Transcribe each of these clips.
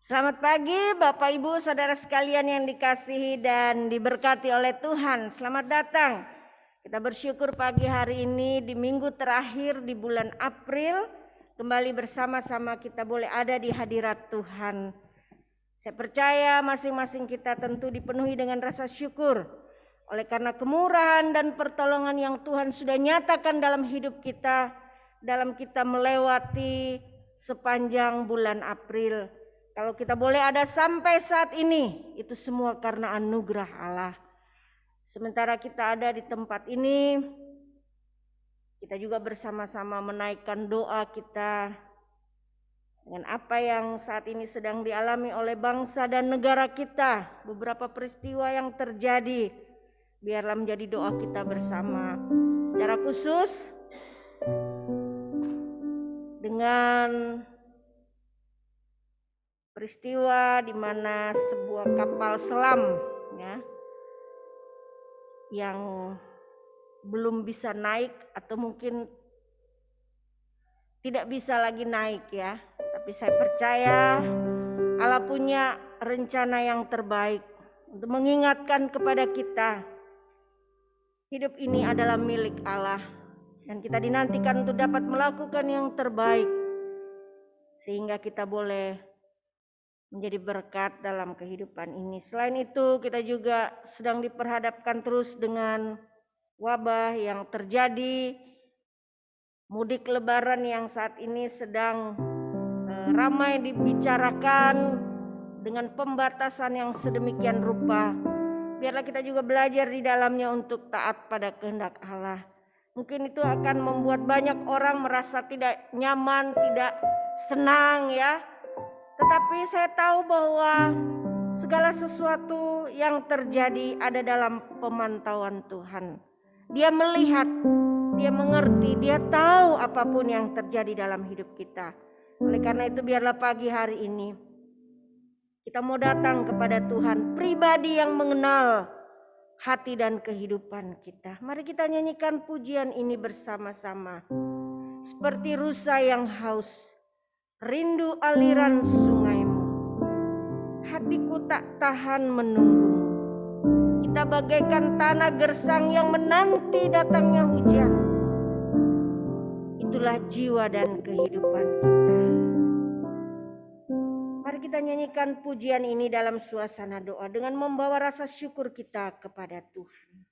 Selamat pagi Bapak Ibu Saudara sekalian yang dikasihi dan diberkati oleh Tuhan. Selamat datang. Kita bersyukur pagi hari ini di minggu terakhir di bulan April kembali bersama-sama kita boleh ada di hadirat Tuhan. Saya percaya masing-masing kita tentu dipenuhi dengan rasa syukur oleh karena kemurahan dan pertolongan yang Tuhan sudah nyatakan dalam hidup kita, dalam kita melewati sepanjang bulan April. Kalau kita boleh ada sampai saat ini, itu semua karena anugerah Allah. Sementara kita ada di tempat ini, kita juga bersama-sama menaikkan doa kita dengan apa yang saat ini sedang dialami oleh bangsa dan negara kita. Beberapa peristiwa yang terjadi, biarlah menjadi doa kita bersama. Secara khusus, dengan peristiwa di mana sebuah kapal selam yang belum bisa naik atau mungkin tidak bisa lagi naik ya. Tapi saya percaya Allah punya rencana yang terbaik untuk mengingatkan kepada kita hidup ini adalah milik Allah dan kita dinantikan untuk dapat melakukan yang terbaik sehingga kita boleh menjadi berkat dalam kehidupan ini. Selain itu kita juga sedang diperhadapkan terus dengan wabah yang terjadi, mudik lebaran yang saat ini sedang ramai dibicarakan dengan pembatasan yang sedemikian rupa. Biarlah kita juga belajar di dalamnya untuk taat pada kehendak Allah. Mungkin itu akan membuat banyak orang merasa tidak nyaman, tidak senang ya. Tetapi saya tahu bahwa segala sesuatu yang terjadi ada dalam pemantauan Tuhan. Dia melihat, dia mengerti, dia tahu apapun yang terjadi dalam hidup kita. Oleh karena itu biarlah pagi hari ini kita mau datang kepada Tuhan, pribadi yang mengenal hati dan kehidupan kita. Mari kita nyanyikan pujian ini bersama-sama. Seperti rusa yang haus, rindu aliran sungaimu, hatiku tak tahan menunggu. Kita bagaikan tanah gersang yang menanti datangnya hujan. Itulah jiwa dan kehidupan kita. Mari kita nyanyikan pujian ini dalam suasana doa dengan membawa rasa syukur kita kepada Tuhan.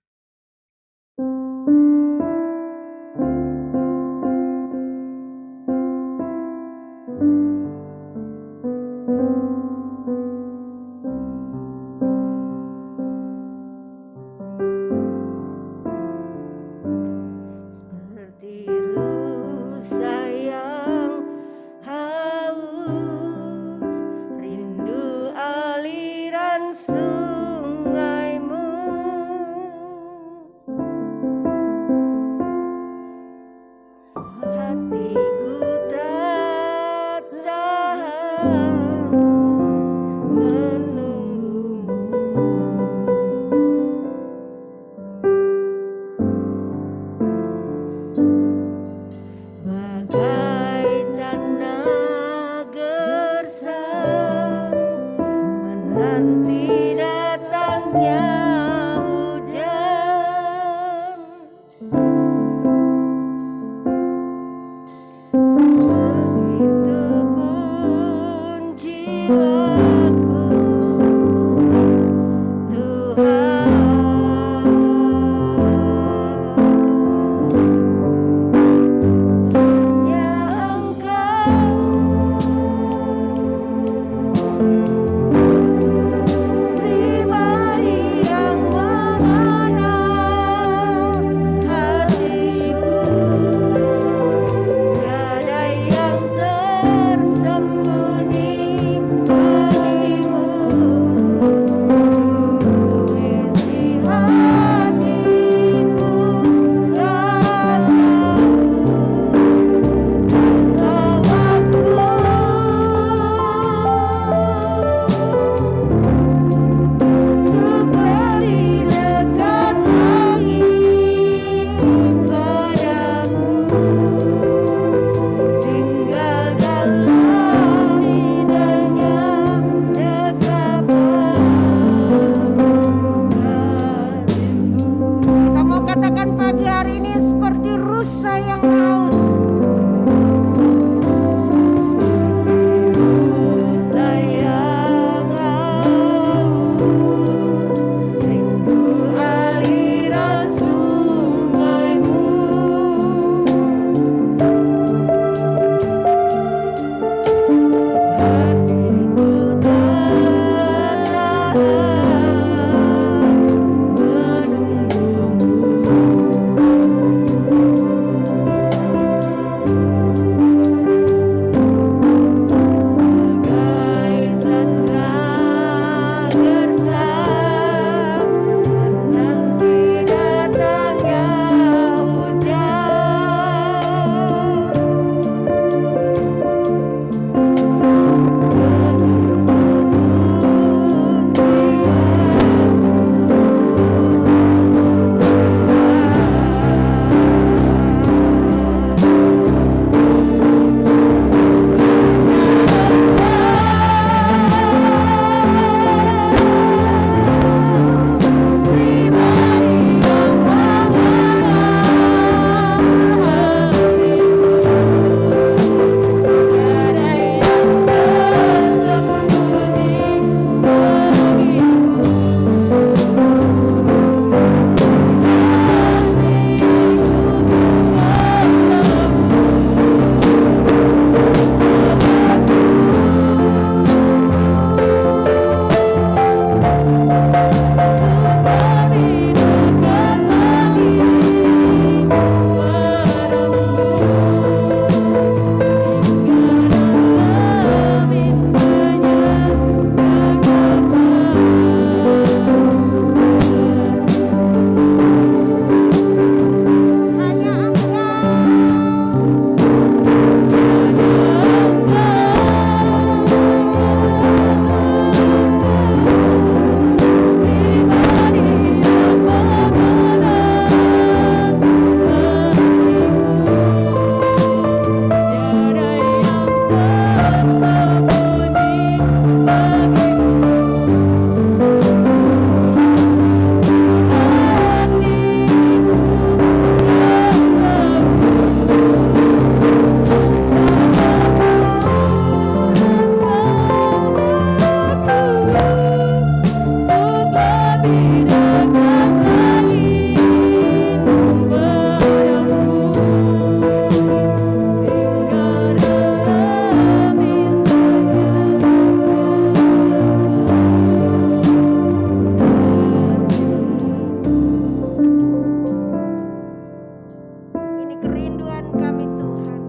kami Tuhan.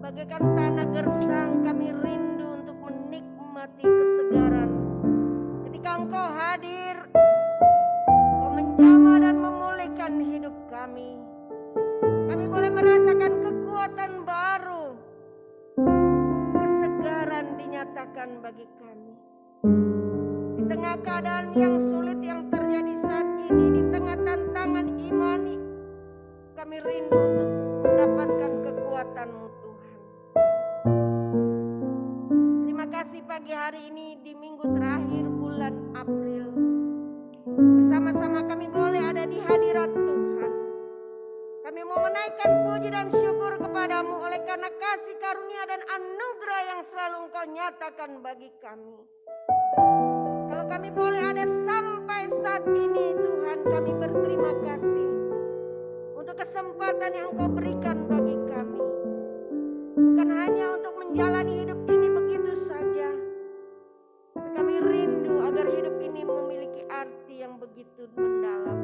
Bagaikan tanah gersang kami rindu untuk menikmati kesegaran. Ketika Engkau hadir, Engkau menjamah dan memulihkan hidup kami. Kami boleh merasakan kekuatan baru. Kesegaran dinyatakan bagi kami. Di tengah keadaan yang sulit yang terjadi saat ini, di tengah tantangan imani, kami rindu untuk mendapatkan kekuatan-Mu Tuhan. Terima kasih pagi hari ini di minggu terakhir bulan April. Bersama-sama kami boleh ada di hadirat Tuhan. Kami mau menaikkan puji dan syukur kepadamu oleh karena kasih karunia dan anugerah yang selalu Engkau nyatakan bagi kami. Kalau kami boleh ada sampai saat ini Tuhan, kami berterima kasih untuk kesempatan yang Engkau berikan bagi kami. Bukan hanya untuk menjalani hidup ini begitu saja, tapi kami rindu agar hidup ini memiliki arti yang begitu mendalam.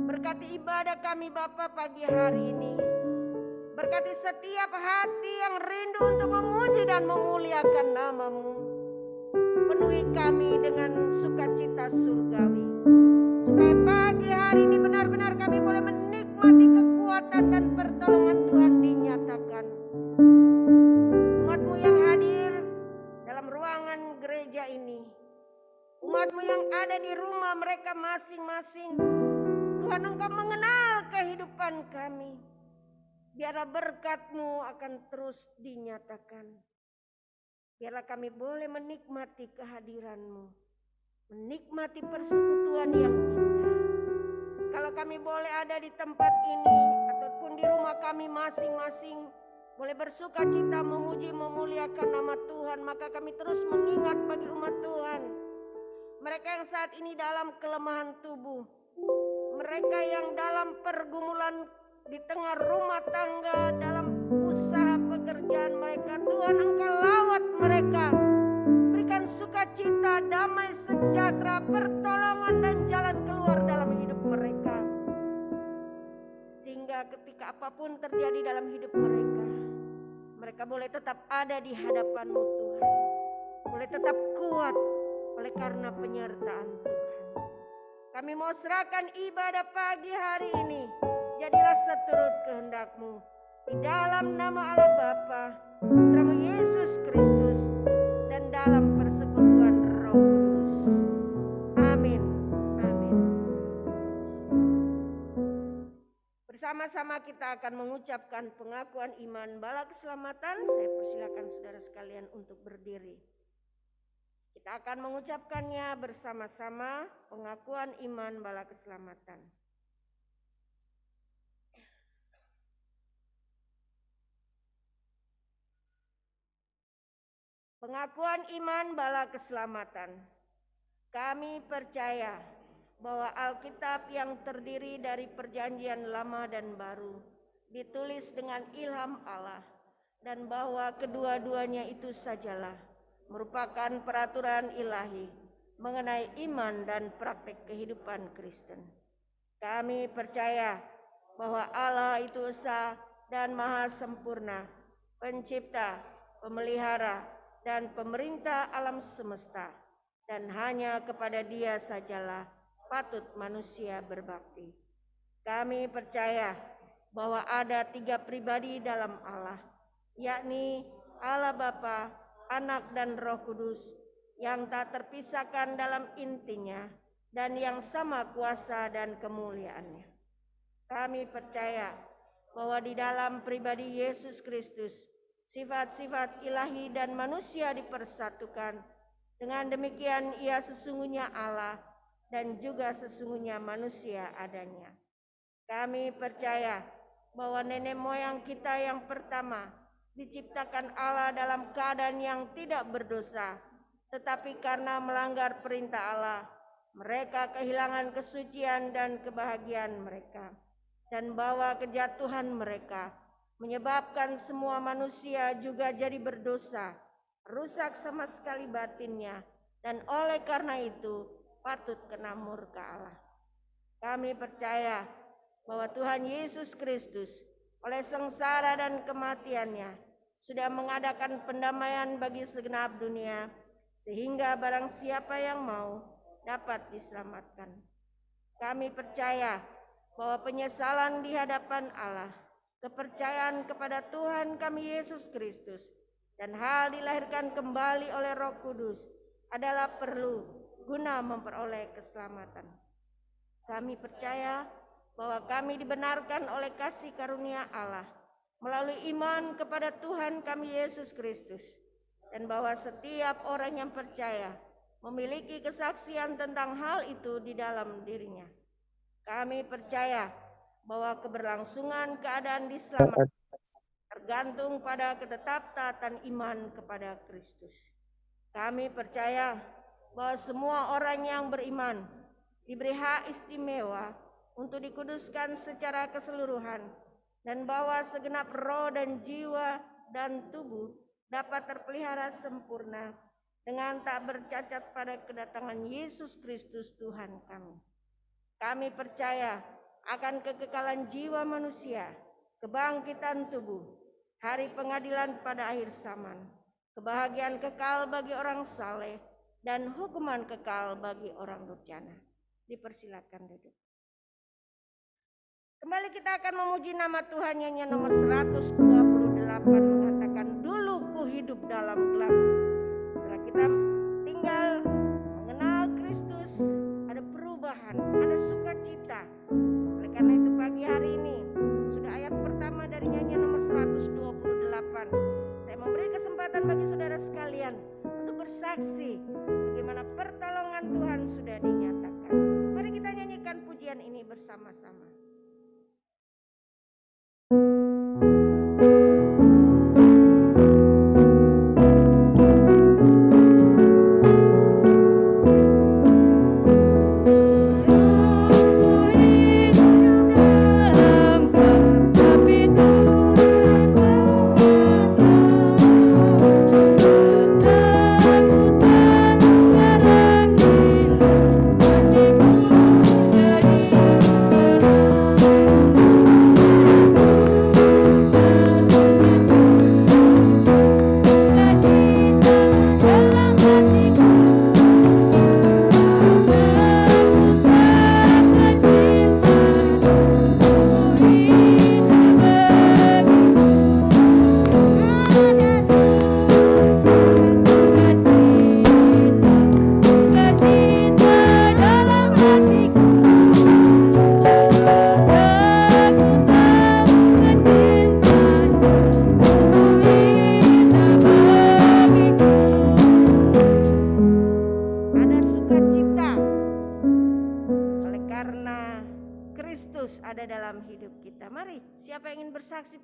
Berkati ibadah kami Bapa pagi hari ini. Berkati setiap hati yang rindu untuk memuji dan memuliakan nama-Mu. Penuhi kami dengan sukacita surgawi. Supaya pagi hari ini benar-benar kami boleh menikmati kekuatan dan pertolongan Tuhan dinyatakan. Umat-Mu yang hadir dalam ruangan gereja ini. Umat-Mu yang ada di rumah mereka masing-masing. Tuhan, Engkau mengenal kehidupan kami. Biarlah berkat-Mu akan terus dinyatakan. Biarlah kami boleh menikmati kehadiran-Mu. Menikmati persekutuan yang indah. Kalau kami boleh ada di tempat ini ataupun di rumah kami masing-masing, boleh bersuka cita memuji memuliakan nama Tuhan, maka kami terus mengingat bagi umat Tuhan. Mereka yang saat ini dalam kelemahan tubuh, mereka yang dalam pergumulan di tengah rumah tangga, dalam usaha pekerjaan mereka, Tuhan Engkau lawat mereka. Berikan sukacita, damai sejahtera, pertolongan dan jalan keluar dalam hidup mereka. Sehingga ketika apapun terjadi dalam hidup mereka, mereka boleh tetap ada di hadapan-Mu Tuhan. Boleh tetap kuat oleh karena penyertaan Tuhan. Kami mau serahkan ibadah pagi hari ini. Jadilah seturut kehendak-Mu. Di dalam nama Allah Bapa, Putra-Mu Yesus Kristus, dan dalam persekutuan Roh Kudus. Amin. Amin. Bersama-sama kita akan mengucapkan pengakuan iman bala keselamatan. Saya persilakan saudara sekalian untuk berdiri. Kita akan mengucapkannya bersama-sama, pengakuan iman bala keselamatan. Pengakuan iman bala keselamatan. Kami percaya bahwa Alkitab yang terdiri dari perjanjian lama dan baru ditulis dengan ilham Allah, dan bahwa kedua-duanya itu sajalah merupakan peraturan ilahi mengenai iman dan praktik kehidupan Kristen. Kami percaya bahwa Allah itu esa dan maha sempurna, pencipta, pemelihara, dan pemerintah alam semesta, dan hanya kepada Dia sajalah patut manusia berbakti. Kami percaya bahwa ada 3 pribadi dalam Allah, yakni Allah Bapa, Anak, dan Roh Kudus, yang tak terpisahkan dalam intinya dan yang sama kuasa dan kemuliaannya. Kami percaya bahwa di dalam pribadi Yesus Kristus, sifat-sifat ilahi dan manusia dipersatukan. Dengan demikian Ia sesungguhnya Allah dan juga sesungguhnya manusia adanya. Kami percaya bahwa nenek moyang kita yang pertama diciptakan Allah dalam keadaan yang tidak berdosa, tetapi karena melanggar perintah Allah, mereka kehilangan kesucian dan kebahagiaan mereka, dan bahwa kejatuhan mereka menyebabkan semua manusia juga jadi berdosa, rusak sama sekali batinnya, dan oleh karena itu patut kena murka Allah. Kami percaya bahwa Tuhan Yesus Kristus oleh sengsara dan kematiannya sudah mengadakan pendamaian bagi segenap dunia, sehingga barang siapa yang mau dapat diselamatkan. Kami percaya bahwa penyesalan di hadapan Allah, kepercayaan kepada Tuhan kami Yesus Kristus, dan hal dilahirkan kembali oleh Roh Kudus adalah perlu guna memperoleh keselamatan. Kami percaya bahwa kami dibenarkan oleh kasih karunia Allah melalui iman kepada Tuhan kami Yesus Kristus, dan bahwa setiap orang yang percaya memiliki kesaksian tentang hal itu di dalam dirinya. Kami percaya bahwa keberlangsungan keadaan diselamatkan tergantung pada ketetapan iman kepada Kristus. Kami percaya bahwa semua orang yang beriman diberi hak istimewa untuk dikuduskan secara keseluruhan, dan bahwa segenap roh dan jiwa dan tubuh dapat terpelihara sempurna dengan tak bercacat pada kedatangan Yesus Kristus Tuhan kami. Kami percaya akan kekekalan jiwa manusia, kebangkitan tubuh, hari pengadilan pada akhir zaman, kebahagiaan kekal bagi orang saleh, dan hukuman kekal bagi orang durjana. Dipersilakan duduk. Kembali kita akan memuji nama Tuhan. Nyanyian nomor 128 mengatakan, dulu ku hidup dalam gelap. Setelah kita tinggal mengenal Kristus, ada perubahan, ada sukacita. Oleh karena itu pagi hari ini sudah ayat pertama dari nyanyian nomor 128. Saya memberi kesempatan bagi saudara sekalian untuk bersaksi bagaimana pertolongan Tuhan sudah dinyatakan. Mari kita nyanyikan pujian ini bersama-sama.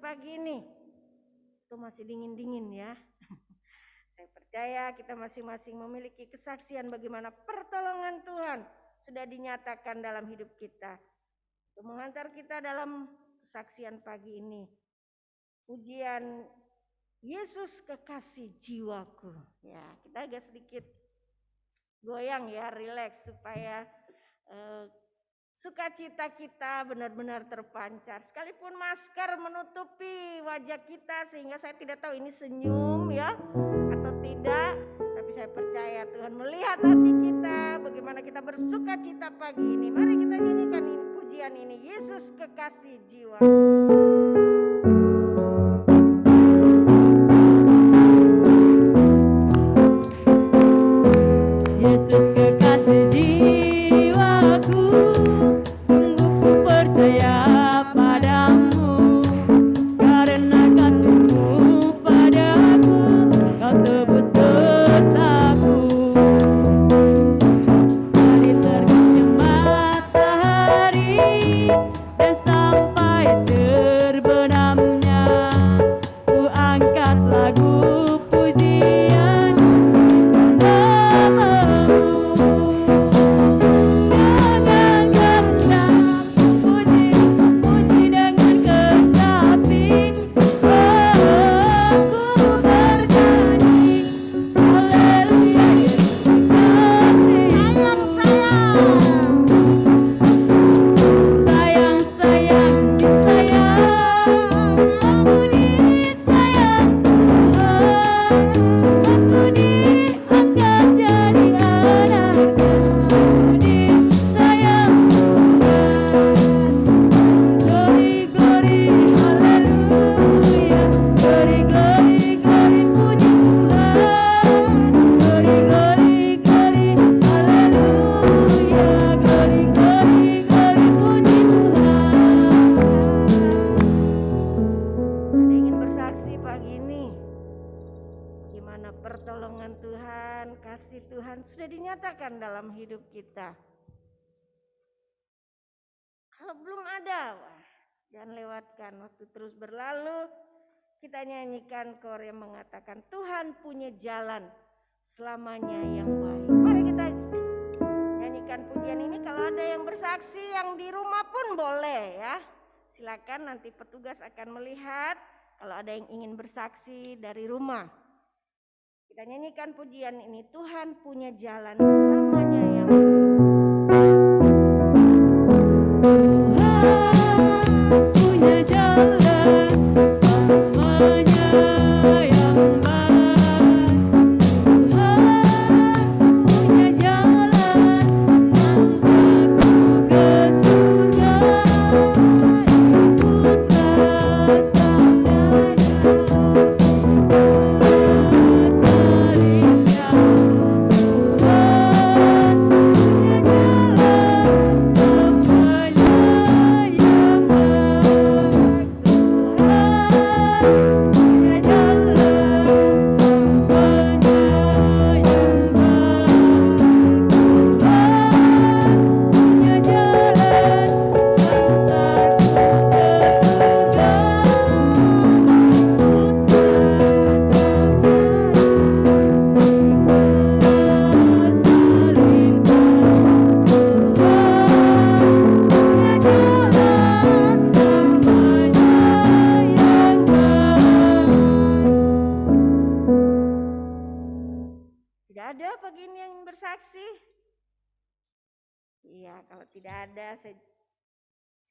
Pagi ini itu masih dingin-dingin ya. Saya percaya kita masing-masing memiliki kesaksian bagaimana pertolongan Tuhan sudah dinyatakan dalam hidup kita. Untuk menghantar kita dalam kesaksian pagi ini, ujian Yesus kekasih jiwaku. Ya, kita agak sedikit goyang ya, rileks supaya sukacita kita benar-benar terpancar. Sekalipun masker menutupi wajah kita sehingga saya tidak tahu ini senyum ya atau tidak, tapi saya percaya Tuhan melihat hati kita, bagaimana kita bersukacita pagi ini. Mari kita nyanyikan pujian ini, Yesus kekasih jiwa. Yesus kekasih jiwaku, sungguh ku percaya padamu, karena kasih-Mu padaku, Kau tebus dosaku. Dari terbitnya matahari dan sampai kasih Tuhan sudah dinyatakan dalam hidup kita. Kalau belum ada, wah, jangan lewatkan. Waktu terus berlalu, kita nyanyikan kor yang mengatakan Tuhan punya jalan selamanya yang baik. Mari kita nyanyikan pujian ini. Kalau ada yang bersaksi yang di rumah pun boleh ya. Silakan, nanti petugas akan melihat kalau ada yang ingin bersaksi dari rumah. Kita nyanyikan pujian ini, Tuhan punya jalan selamanya yang baik. Punya jalan selamanya yang baik. Tuhan punya jalan mengangkatku ke surga. Ikutlah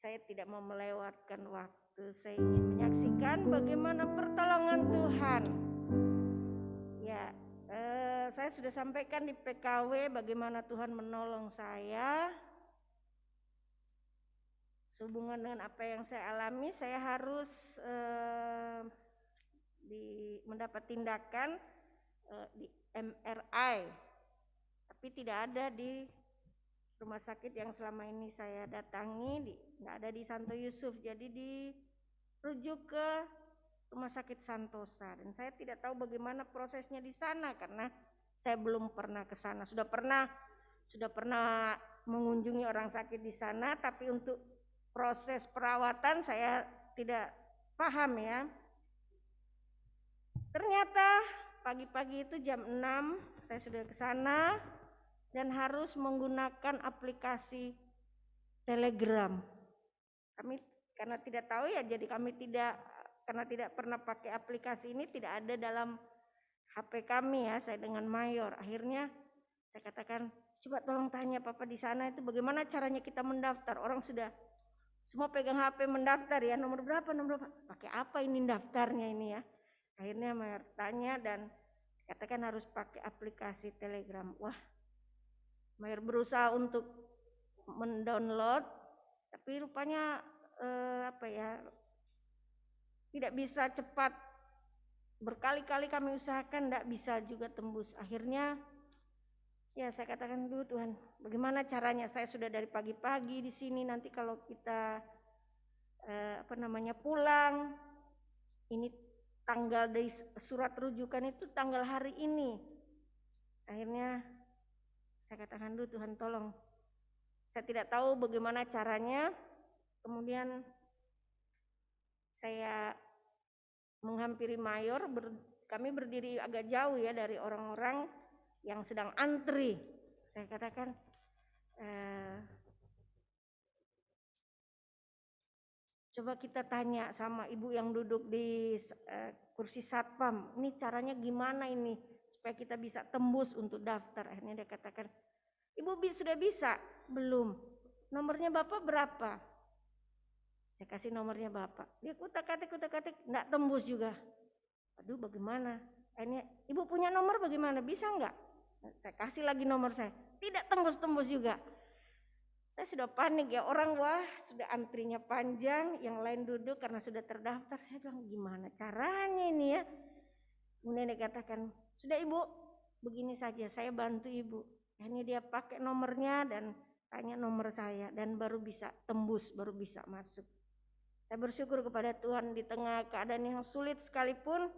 Saya tidak mau melewatkan waktu. Saya ingin menyaksikan bagaimana pertolongan Tuhan. Ya, saya sudah sampaikan di PKW bagaimana Tuhan menolong saya. Sehubungan dengan apa yang saya alami, saya harus mendapat tindakan di MRI, tapi tidak ada di rumah sakit yang selama ini saya datangi, nggak ada di Santo Yusuf, jadi dirujuk ke rumah sakit Santosa. Dan saya tidak tahu bagaimana prosesnya di sana karena saya belum pernah ke sana. Sudah pernah mengunjungi orang sakit di sana, tapi untuk proses perawatan saya tidak paham ya. Ternyata pagi-pagi itu jam 6 saya sudah ke sana dan harus menggunakan aplikasi Telegram. Kami karena tidak tahu ya, jadi karena tidak pernah pakai aplikasi ini, tidak ada dalam HP kami ya, saya dengan mayor. Akhirnya saya katakan, coba tolong tanya Papa di sana itu bagaimana caranya kita mendaftar. Orang sudah semua pegang HP mendaftar ya, nomor berapa, pakai apa ini daftarnya ini ya. Akhirnya mayor tanya dan katakan harus pakai aplikasi Telegram. Wah, mayor berusaha untuk mendownload, tapi rupanya tidak bisa cepat. Berkali-kali kami usahakan, tidak bisa juga tembus. Akhirnya ya saya katakan dulu, Tuhan, bagaimana caranya? Saya sudah dari pagi-pagi di sini. Nanti kalau kita pulang, ini tanggal dari surat rujukan itu tanggal hari ini. Akhirnya saya katakan dulu, Tuhan tolong. Saya tidak tahu bagaimana caranya. Kemudian saya menghampiri mayor, kami berdiri agak jauh ya dari orang-orang yang sedang antri. Saya katakan, coba kita tanya sama ibu yang duduk di kursi satpam, ini caranya gimana ini supaya kita bisa tembus untuk daftar. Akhirnya dia katakan, Ibu sudah bisa? Belum. Nomornya Bapak berapa? Saya kasih nomornya Bapak. Dia kutak-katik, enggak tembus juga. Aduh, bagaimana? Akhirnya, Ibu punya nomor bagaimana? Bisa enggak? Saya kasih lagi nomor saya. Tidak tembus-tembus juga. Saya sudah panik ya, orang wah sudah antrinya panjang, yang lain duduk karena sudah terdaftar. Saya bilang, gimana caranya ini ya? Kemudian dia katakan, sudah Ibu, begini saja, saya bantu Ibu. Akhirnya dia pakai nomornya dan tanya nomor saya dan baru bisa tembus, baru bisa masuk. Saya bersyukur kepada Tuhan di tengah keadaan yang sulit sekalipun,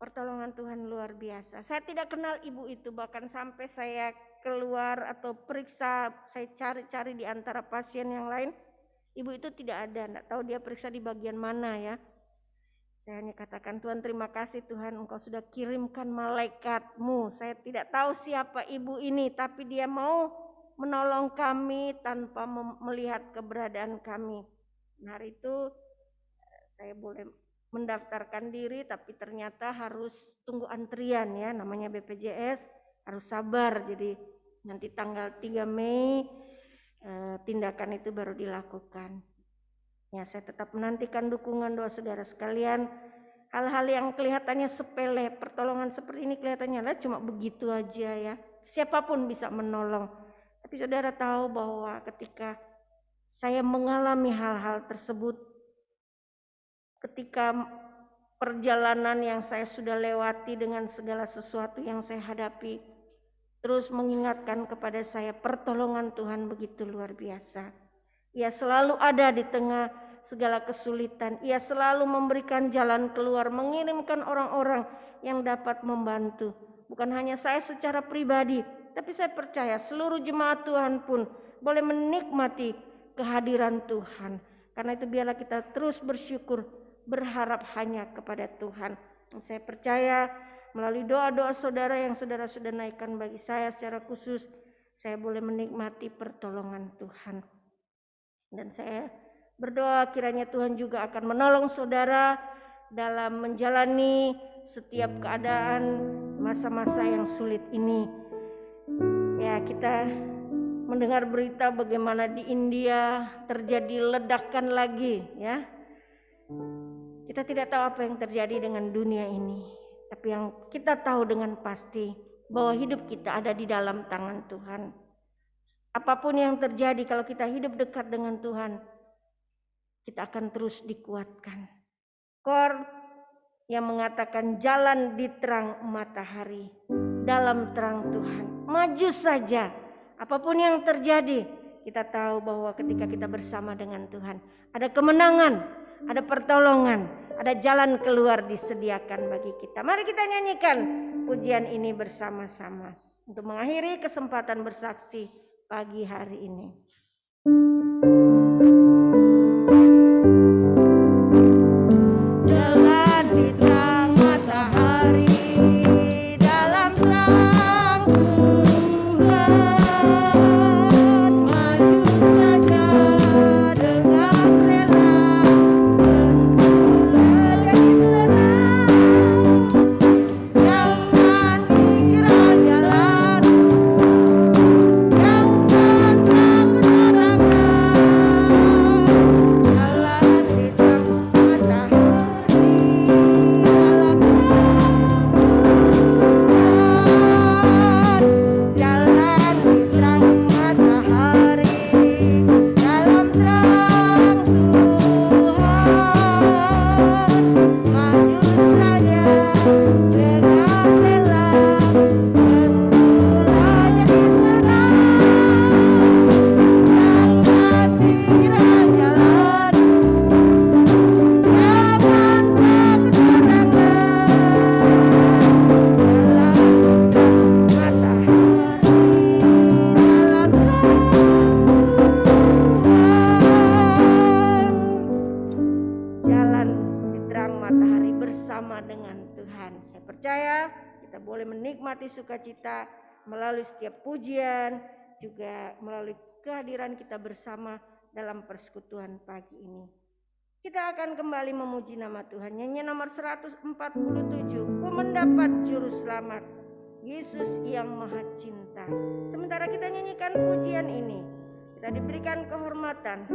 Pertolongan Tuhan luar biasa. Saya tidak kenal ibu itu, bahkan sampai saya keluar atau periksa, saya cari-cari di antara pasien yang lain, ibu itu tidak ada, tidak tahu dia periksa di bagian mana ya. Saya hanya katakan, Tuhan terima kasih Tuhan, Engkau sudah kirimkan malaikat-Mu. Saya tidak tahu siapa ibu ini, tapi dia mau menolong kami tanpa melihat keberadaan kami. Nah, hari itu saya boleh mendaftarkan diri, tapi ternyata harus tunggu antrian ya, namanya BPJS, harus sabar. Jadi nanti tanggal 3 Mei tindakan itu baru dilakukan. Ya, saya tetap menantikan dukungan doa saudara sekalian. Hal-hal yang kelihatannya sepele, pertolongan seperti ini kelihatannya lah cuma begitu aja ya. Siapapun bisa menolong. Tapi saudara tahu bahwa ketika saya mengalami hal-hal tersebut, ketika perjalanan yang saya sudah lewati dengan segala sesuatu yang saya hadapi, terus mengingatkan kepada saya pertolongan Tuhan begitu luar biasa. Ia selalu ada di tengah segala kesulitan. Ia selalu memberikan jalan keluar, mengirimkan orang-orang yang dapat membantu. Bukan hanya saya secara pribadi, tapi saya percaya seluruh jemaat Tuhan pun boleh menikmati kehadiran Tuhan. Karena itu biarlah kita terus bersyukur, berharap hanya kepada Tuhan. Dan saya percaya melalui doa-doa saudara yang saudara sudah naikkan bagi saya secara khusus, saya boleh menikmati pertolongan Tuhan. Dan saya berdoa kiranya Tuhan juga akan menolong saudara dalam menjalani setiap keadaan masa-masa yang sulit ini. Ya, kita mendengar berita bagaimana di India terjadi ledakan lagi ya. Kita tidak tahu apa yang terjadi dengan dunia ini, tapi yang kita tahu dengan pasti bahwa hidup kita ada di dalam tangan Tuhan. Apapun yang terjadi, kalau kita hidup dekat dengan Tuhan, kita akan terus dikuatkan. Kor yang mengatakan jalan di terang matahari, dalam terang Tuhan. Maju saja, apapun yang terjadi, kita tahu bahwa ketika kita bersama dengan Tuhan, ada kemenangan, ada pertolongan, ada jalan keluar disediakan bagi kita. Mari kita nyanyikan pujian ini bersama-sama untuk mengakhiri kesempatan bersaksi pagi hari ini. Jalan di terang matahari, dalam terang Tuhan, maju saja dengan rela, tentulah jadi senang. Jangan dikira jalanmu, jangan takut menikmati sukacita melalui setiap pujian, juga melalui kehadiran kita bersama dalam persekutuan pagi ini. Kita akan kembali memuji nama Tuhan. Nyanyian nomor 147, Ku mendapat juru selamat, Yesus yang maha cinta. Sementara kita nyanyikan pujian ini, kita diberikan kehormatan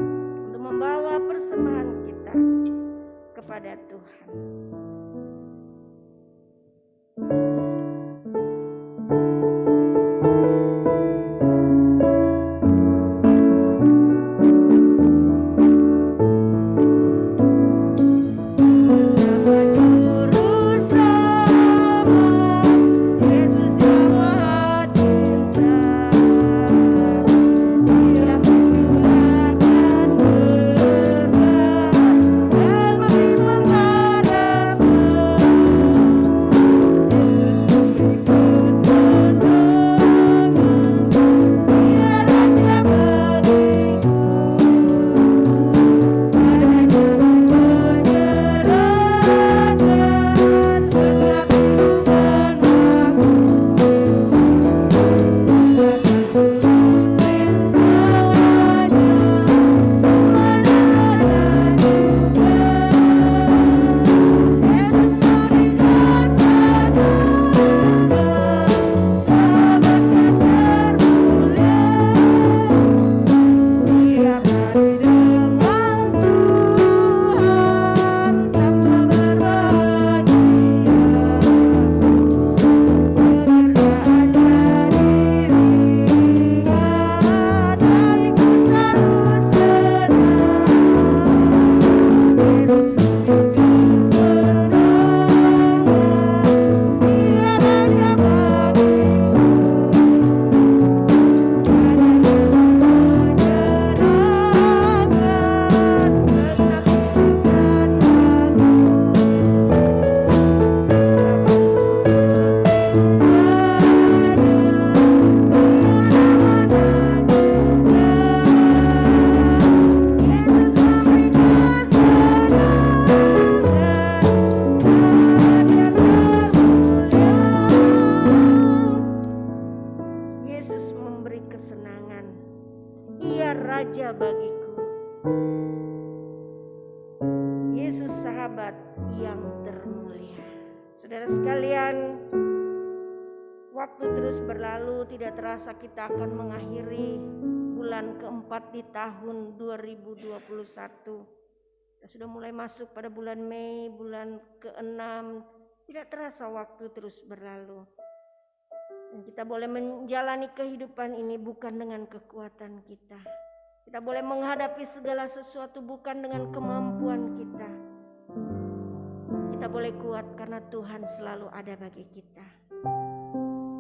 untuk membawa persembahan kita kepada Tuhan. Ku Sabat yang termulia. Saudara sekalian, waktu terus berlalu, tidak terasa kita akan mengakhiri bulan keempat di tahun 2021. Kita sudah mulai masuk pada bulan Mei, bulan ke-6. Tidak terasa waktu terus berlalu. Dan kita boleh menjalani kehidupan ini bukan dengan kekuatan kita. Kita boleh menghadapi segala sesuatu bukan dengan kemampuan kita. Kita boleh kuat karena Tuhan selalu ada bagi kita.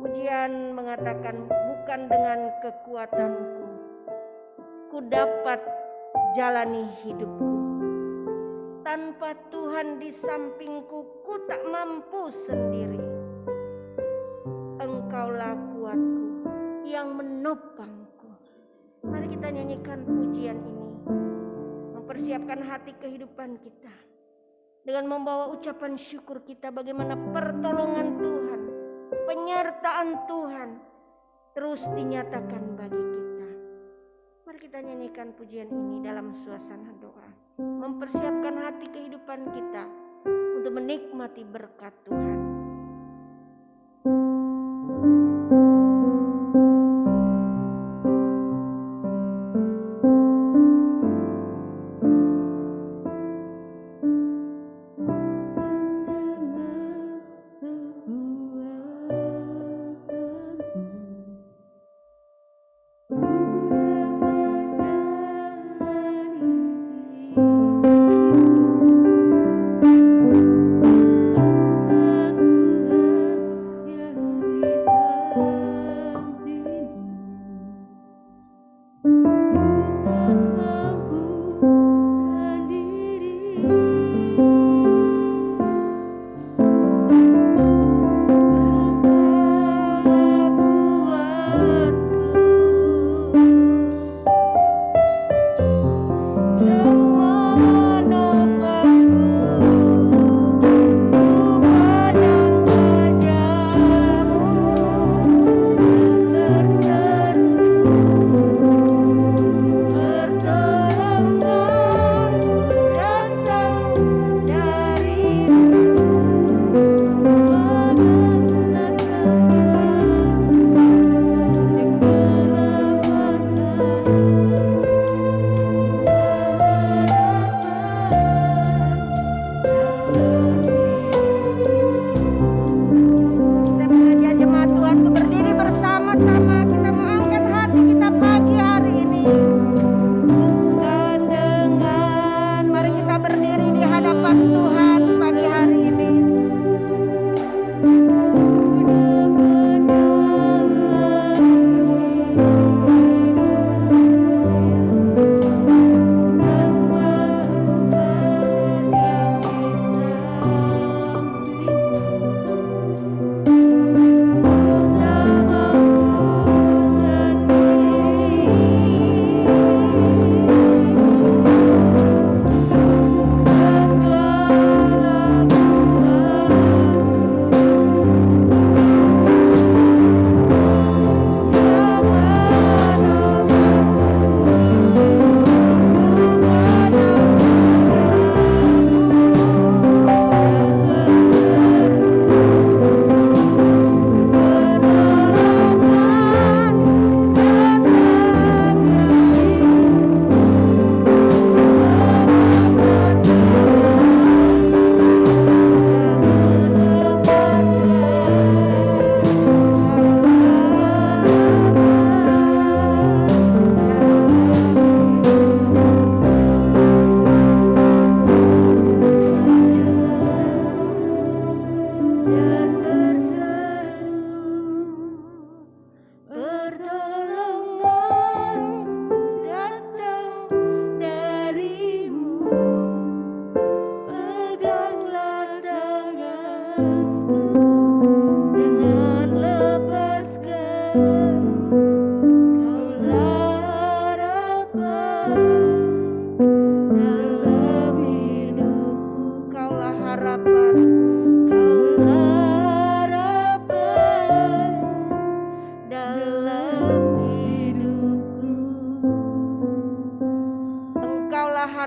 Pujian mengatakan, bukan dengan kekuatanku ku dapat jalani hidupku. Tanpa Tuhan di sampingku, ku tak mampu sendiri. Engkaulah kuatku yang menopangku. Mari kita nyanyikan pujian ini, mempersiapkan hati kehidupan kita dengan membawa ucapan syukur kita bagaimana pertolongan Tuhan, penyertaan Tuhan terus dinyatakan bagi kita. Mari kita nyanyikan pujian ini dalam suasana doa, mempersiapkan hati kehidupan kita untuk menikmati berkat Tuhan.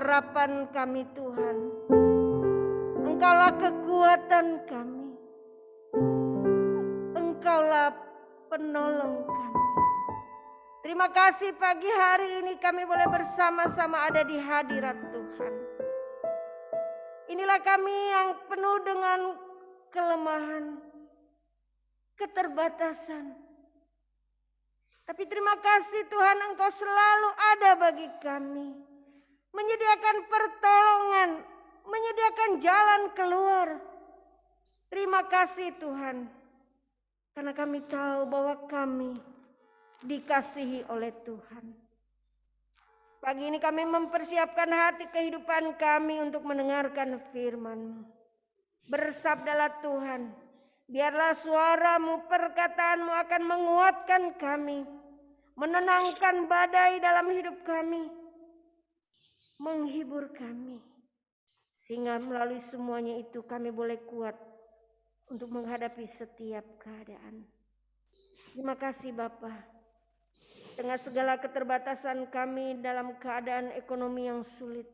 harapan kami Tuhan. Engkaulah kekuatan kami. Engkaulah penolong kami. Terima kasih pagi hari ini kami boleh bersama-sama ada di hadirat Tuhan. Inilah kami yang penuh dengan kelemahan, keterbatasan. Tapi terima kasih Tuhan, Engkau selalu ada bagi kami. Menyediakan pertolongan, menyediakan jalan keluar. Terima kasih Tuhan. Karena kami tahu bahwa kami dikasihi oleh Tuhan. Pagi ini kami mempersiapkan hati kehidupan kami untuk mendengarkan firman-Mu. Bersabdalah Tuhan, biarlah suara-Mu, perkataan-Mu akan menguatkan kami, menenangkan badai dalam hidup kami, menghibur kami. Sehingga melalui semuanya itu kami boleh kuat untuk menghadapi setiap keadaan. Terima kasih Bapa. Dengan segala keterbatasan kami dalam keadaan ekonomi yang sulit,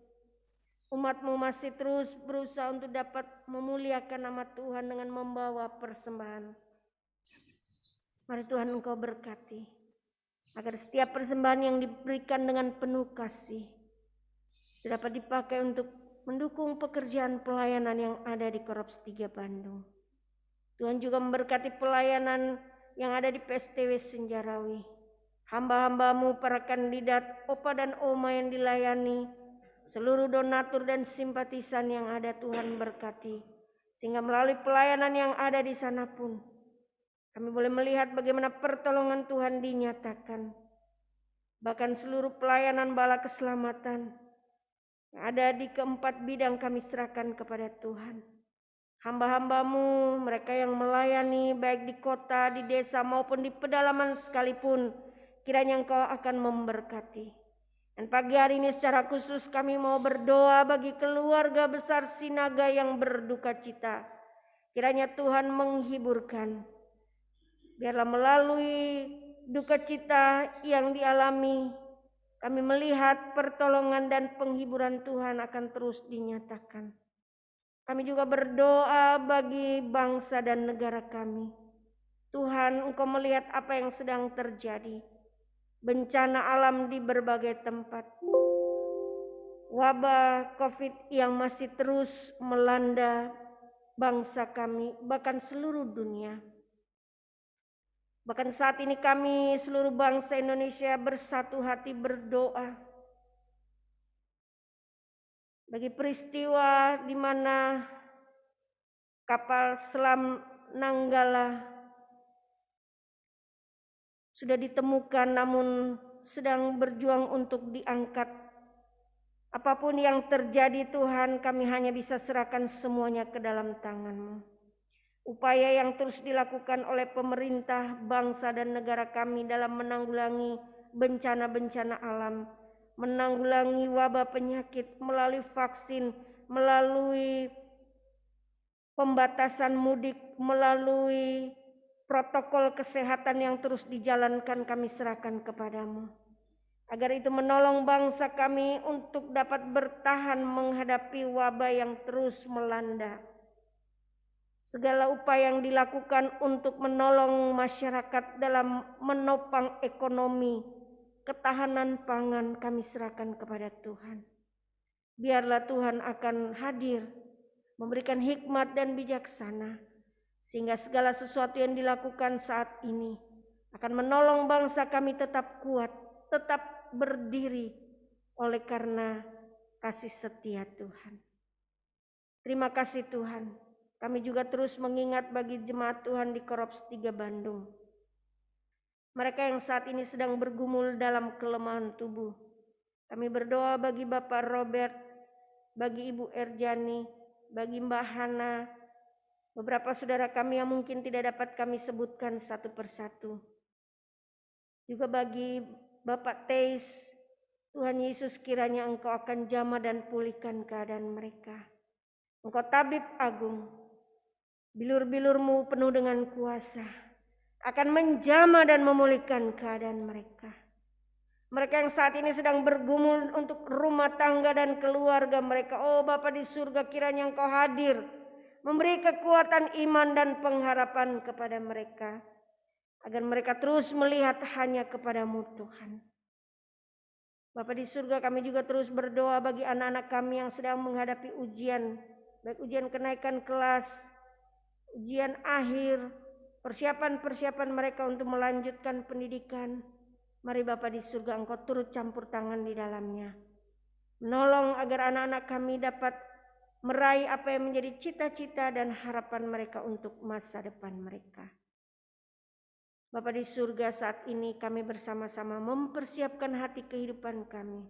umat-Mu masih terus berusaha untuk dapat memuliakan nama Tuhan dengan membawa persembahan. Mari Tuhan Engkau berkati, agar setiap persembahan yang diberikan dengan penuh kasih dapat dipakai untuk mendukung pekerjaan pelayanan yang ada di Korps 3 Bandung. Tuhan juga memberkati pelayanan yang ada di PSTW Senjarawi. Hamba-hamba-Mu, para kandidat, opa dan oma yang dilayani, seluruh donatur dan simpatisan yang ada Tuhan berkati. Sehingga melalui pelayanan yang ada di sana pun, kami boleh melihat bagaimana pertolongan Tuhan dinyatakan. Bahkan seluruh pelayanan bala keselamatan yang ada di keempat bidang kami serahkan kepada Tuhan. Hamba-hamba-Mu, mereka yang melayani baik di kota, di desa maupun di pedalaman sekalipun, kiranya Engkau akan memberkati. Dan pagi hari ini secara khusus kami mau berdoa bagi keluarga besar Sinaga yang berduka cita. Kiranya Tuhan menghiburkan. Biarlah melalui duka cita yang dialami, kami melihat pertolongan dan penghiburan Tuhan akan terus dinyatakan. Kami juga berdoa bagi bangsa dan negara kami. Tuhan, Engkau melihat apa yang sedang terjadi. Bencana alam di berbagai tempat. Wabah COVID yang masih terus melanda bangsa kami, bahkan seluruh dunia. Bahkan saat ini kami seluruh bangsa Indonesia bersatu hati berdoa bagi peristiwa di mana kapal selam Nanggala sudah ditemukan namun sedang berjuang untuk diangkat. Apapun yang terjadi Tuhan, kami hanya bisa serahkan semuanya ke dalam tangan-Mu. Upaya yang terus dilakukan oleh pemerintah, bangsa dan negara kami dalam menanggulangi bencana-bencana alam, menanggulangi wabah penyakit melalui vaksin, melalui pembatasan mudik, melalui protokol kesehatan yang terus dijalankan kami serahkan kepada-Mu. Agar itu menolong bangsa kami untuk dapat bertahan menghadapi wabah yang terus melanda. Segala upaya yang dilakukan untuk menolong masyarakat dalam menopang ekonomi, ketahanan pangan kami serahkan kepada Tuhan. Biarlah Tuhan akan hadir, memberikan hikmat dan bijaksana, sehingga segala sesuatu yang dilakukan saat ini akan menolong bangsa kami tetap kuat, tetap berdiri oleh karena kasih setia Tuhan. Terima kasih Tuhan. Kami juga terus mengingat bagi jemaat Tuhan di Korps 3 Bandung. Mereka yang saat ini sedang bergumul dalam kelemahan tubuh. Kami berdoa bagi Bapak Robert, bagi Ibu Erjani, bagi Mbak Hana, beberapa saudara kami yang mungkin tidak dapat kami sebutkan satu persatu. Juga bagi Bapak Teis, Tuhan Yesus kiranya Engkau akan jamah dan pulihkan keadaan mereka. Engkau tabib agung, bilur-bilur-Mu penuh dengan kuasa, akan menjamah dan memulihkan keadaan mereka. Mereka yang saat ini sedang bergumul untuk rumah tangga dan keluarga mereka. Oh Bapa di surga, kiranya Engkau hadir, memberi kekuatan iman dan pengharapan kepada mereka, agar mereka terus melihat hanya kepadamu Tuhan. Bapa di surga, kami juga terus berdoa bagi anak-anak kami yang sedang menghadapi ujian, baik ujian kenaikan kelas, ujian akhir, persiapan mereka untuk melanjutkan pendidikan. Mari Bapa di surga, Engkau turut campur tangan di dalamnya. Menolong agar anak-anak kami dapat meraih apa yang menjadi cita-cita dan harapan mereka untuk masa depan mereka. Bapa di surga, saat ini kami bersama-sama mempersiapkan hati kehidupan kami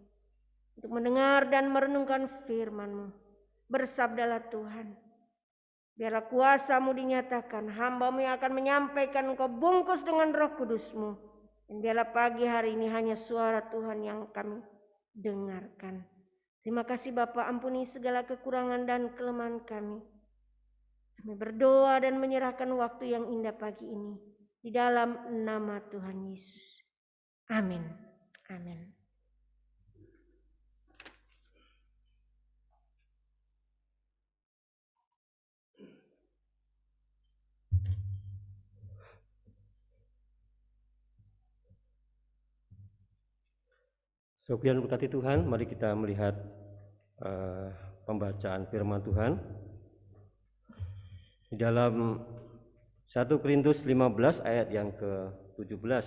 untuk mendengar dan merenungkan firman-Mu. Bersabdalah Tuhan, biarlah kuasa-Mu dinyatakan, hamba-Mu yang akan menyampaikan Engkau bungkus dengan Roh Kudus-Mu. Dan biarlah pagi hari ini hanya suara Tuhan yang kami dengarkan. Terima kasih Bapa, ampuni segala kekurangan dan kelemahan kami. Kami berdoa dan menyerahkan waktu yang indah pagi ini di dalam nama Tuhan Yesus. Amin. Amin. Saudara yang berkati Tuhan, mari kita melihat pembacaan firman Tuhan di dalam 1 Korintus 15 ayat yang ke-17.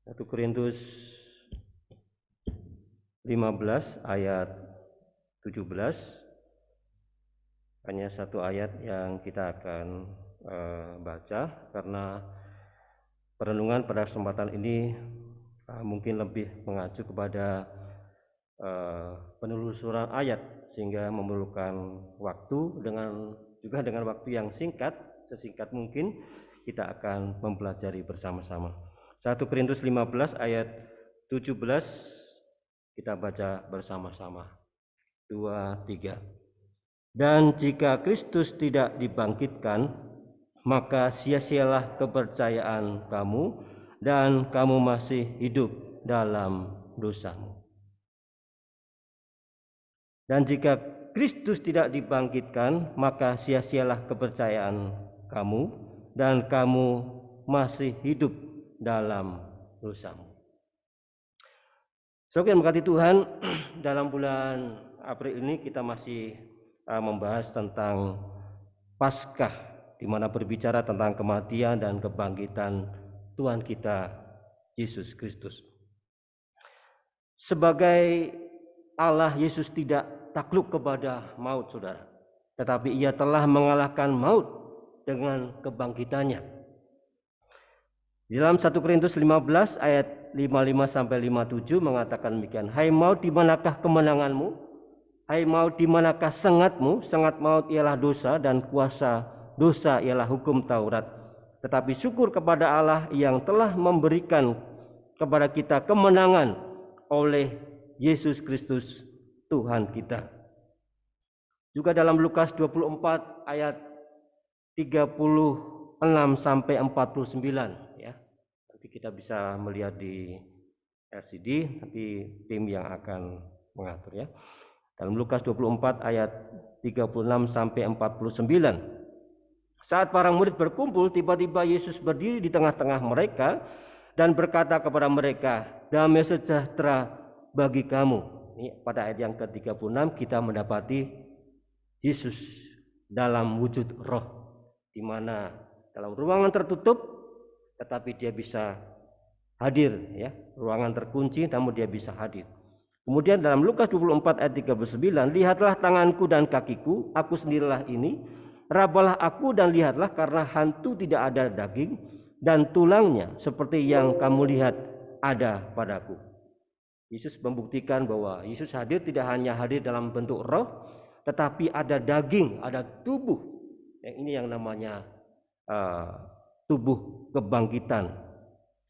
1 Korintus 15 ayat 17. Hanya satu ayat yang kita akan baca, karena perenungan pada kesempatan ini mungkin lebih mengacu kepada penelusuran ayat, sehingga memerlukan waktu dengan waktu yang singkat, sesingkat mungkin kita akan mempelajari bersama-sama. 1 Korintus 15 ayat 17 kita baca bersama-sama. 2, 3. Dan jika Kristus tidak dibangkitkan, maka sia-sialah kepercayaan kamu dan kamu masih hidup dalam dosamu. Dan jika Kristus tidak dibangkitkan, maka sia-sialah kepercayaan kamu dan kamu masih hidup dalam dosamu. Saudara yang berkati Tuhan, dalam bulan April ini kita masih membahas tentang Paskah, di mana berbicara tentang kematian dan kebangkitan Tuhan kita Yesus Kristus. Sebagai Allah, Yesus tidak takluk kepada maut, saudara, tetapi Ia telah mengalahkan maut dengan kebangkitannya. Di dalam 1 Korintus 15 ayat 55 sampai 57 mengatakan demikian, hai maut, di manakah kemenanganmu? Hai maut, di manakah sengatmu? Sengat maut ialah dosa, dan kuasa dosa ialah hukum Taurat. Tetapi syukur kepada Allah yang telah memberikan kepada kita kemenangan oleh Yesus Kristus Tuhan kita. Juga dalam Lukas 24 ayat 36 sampai 49 ya. Nanti kita bisa melihat di LCD, nanti tim yang akan mengatur ya. Dalam Lukas 24 ayat 36 sampai 49. Saat para murid berkumpul, tiba-tiba Yesus berdiri di tengah-tengah mereka dan berkata kepada mereka, damai sejahtera bagi kamu. Ini pada ayat yang ke-36 kita mendapati Yesus dalam wujud roh, di mana dalam ruangan tertutup tetapi dia bisa hadir ya, ruangan terkunci namun dia bisa hadir. Kemudian dalam Lukas 24 ayat 39, lihatlah tanganku dan kakiku, aku sendirilah ini, rabalah aku dan lihatlah, karena hantu tidak ada daging dan tulangnya seperti yang kamu lihat ada padaku. Yesus membuktikan bahwa Yesus hadir tidak hanya hadir dalam bentuk roh, tetapi ada daging, ada tubuh. Ini yang namanya tubuh kebangkitan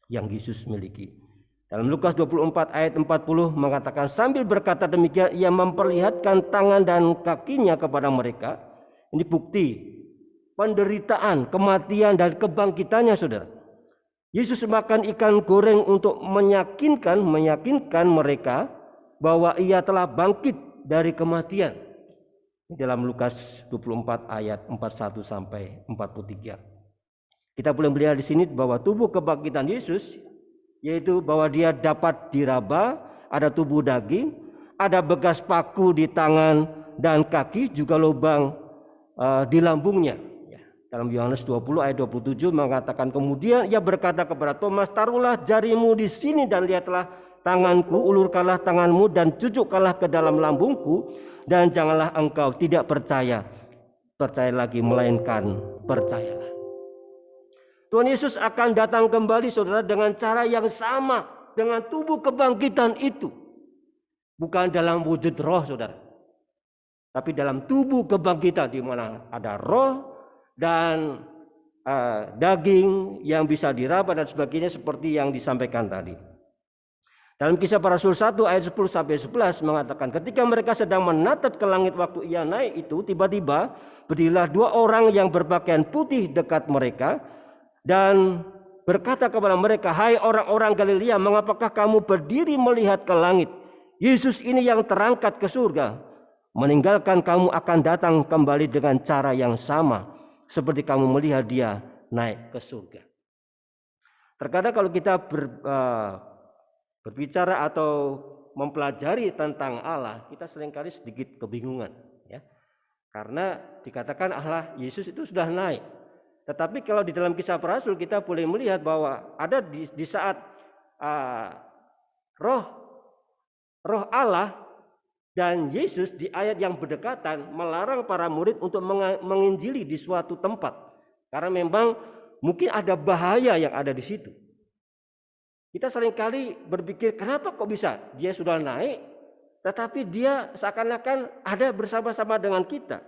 yang Yesus miliki. Dalam Lukas 24 ayat 40 mengatakan, sambil berkata demikian ia memperlihatkan tangan dan kakinya kepada mereka. Ini bukti penderitaan, kematian dan kebangkitannya, saudara. Yesus makan ikan goreng untuk meyakinkan mereka bahwa ia telah bangkit dari kematian. Dalam Lukas 24 ayat 41 sampai 43. Kita boleh melihat di sini bahwa tubuh kebangkitan Yesus, yaitu bahwa dia dapat diraba, ada tubuh daging, ada bekas paku di tangan dan kaki, juga lubang di lambungnya. Dalam Yohanes 20 ayat 27 mengatakan, kemudian ia berkata kepada Thomas, taruhlah jarimu di sini dan lihatlah tanganku, ulurkanlah tanganmu dan cucukkanlah ke dalam lambungku, dan janganlah engkau tidak percaya lagi, melainkan percayalah. Tuhan Yesus akan datang kembali, saudara, dengan cara yang sama, dengan tubuh kebangkitan itu. Bukan dalam wujud roh, saudara, tapi dalam tubuh kebangkitan di mana ada roh dan daging yang bisa diraba dan sebagainya, seperti yang disampaikan tadi. Dalam Kisah Para Rasul 1 ayat 10 sampai 11 mengatakan, ketika mereka sedang menatap ke langit waktu ia naik itu, tiba-tiba berdirilah dua orang yang berpakaian putih dekat mereka dan berkata kepada mereka, hai orang-orang Galilea, mengapakah kamu berdiri melihat ke langit? Yesus ini yang terangkat ke surga, meninggalkan kamu akan datang kembali dengan cara yang sama seperti kamu melihat dia naik ke surga. Terkadang kalau kita berbicara atau mempelajari tentang Allah, kita seringkali sedikit kebingungan, ya. Karena dikatakan Allah Yesus itu sudah naik. Tetapi kalau di dalam Kisah Para Rasul kita boleh melihat bahwa ada di saat roh Allah dan Yesus di ayat yang berdekatan melarang para murid untuk menginjili di suatu tempat. Karena memang mungkin ada bahaya yang ada di situ. Kita seringkali berpikir, kenapa kok bisa? Dia sudah naik, tetapi dia seakan-akan ada bersama-sama dengan kita.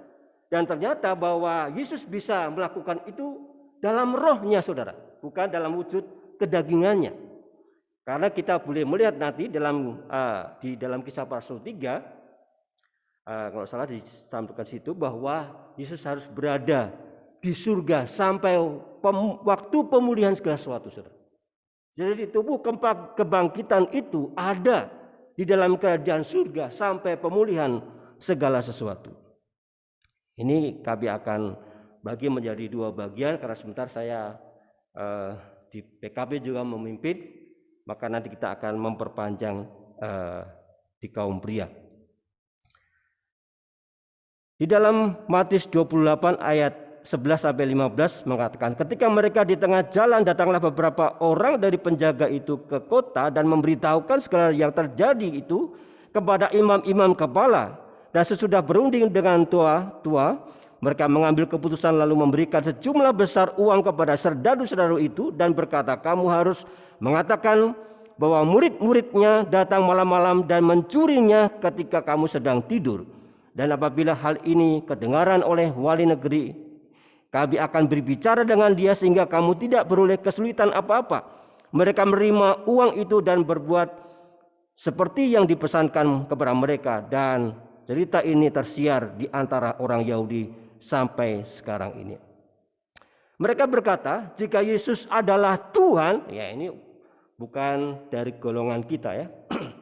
Dan ternyata bahwa Yesus bisa melakukan itu dalam rohnya, saudara, bukan dalam wujud kedagingannya. Karena kita boleh melihat nanti di dalam Kisah Para Rasul 3, kalau salah disampaikan situ, bahwa Yesus harus berada di surga sampai waktu pemulihan segala sesuatu, saudara. Jadi tubuh kebangkitan itu ada di dalam kerajaan surga sampai pemulihan segala sesuatu. Ini kami akan bagi menjadi dua bagian, karena sebentar saya di PKB juga memimpin, maka nanti kita akan memperpanjang di kaum pria. Di dalam Matius 28 ayat 11 sampai 15 mengatakan, ketika mereka di tengah jalan, datanglah beberapa orang dari penjaga itu ke kota dan memberitahukan segala yang terjadi itu kepada imam-imam kepala. Dan sesudah berunding dengan tua-tua, mereka mengambil keputusan lalu memberikan sejumlah besar uang kepada serdadu-serdadu itu dan berkata, kamu harus mengatakan bahwa murid-muridnya datang malam-malam dan mencurinya ketika kamu sedang tidur. Dan apabila hal ini kedengaran oleh wali negeri, kami akan berbicara dengan dia sehingga kamu tidak beroleh kesulitan apa-apa. Mereka menerima uang itu dan berbuat seperti yang dipesankan kepada mereka. Dan cerita ini tersiar di antara orang Yahudi sampai sekarang ini. Mereka berkata, jika Yesus adalah Tuhan, ya ini bukan dari golongan kita ya,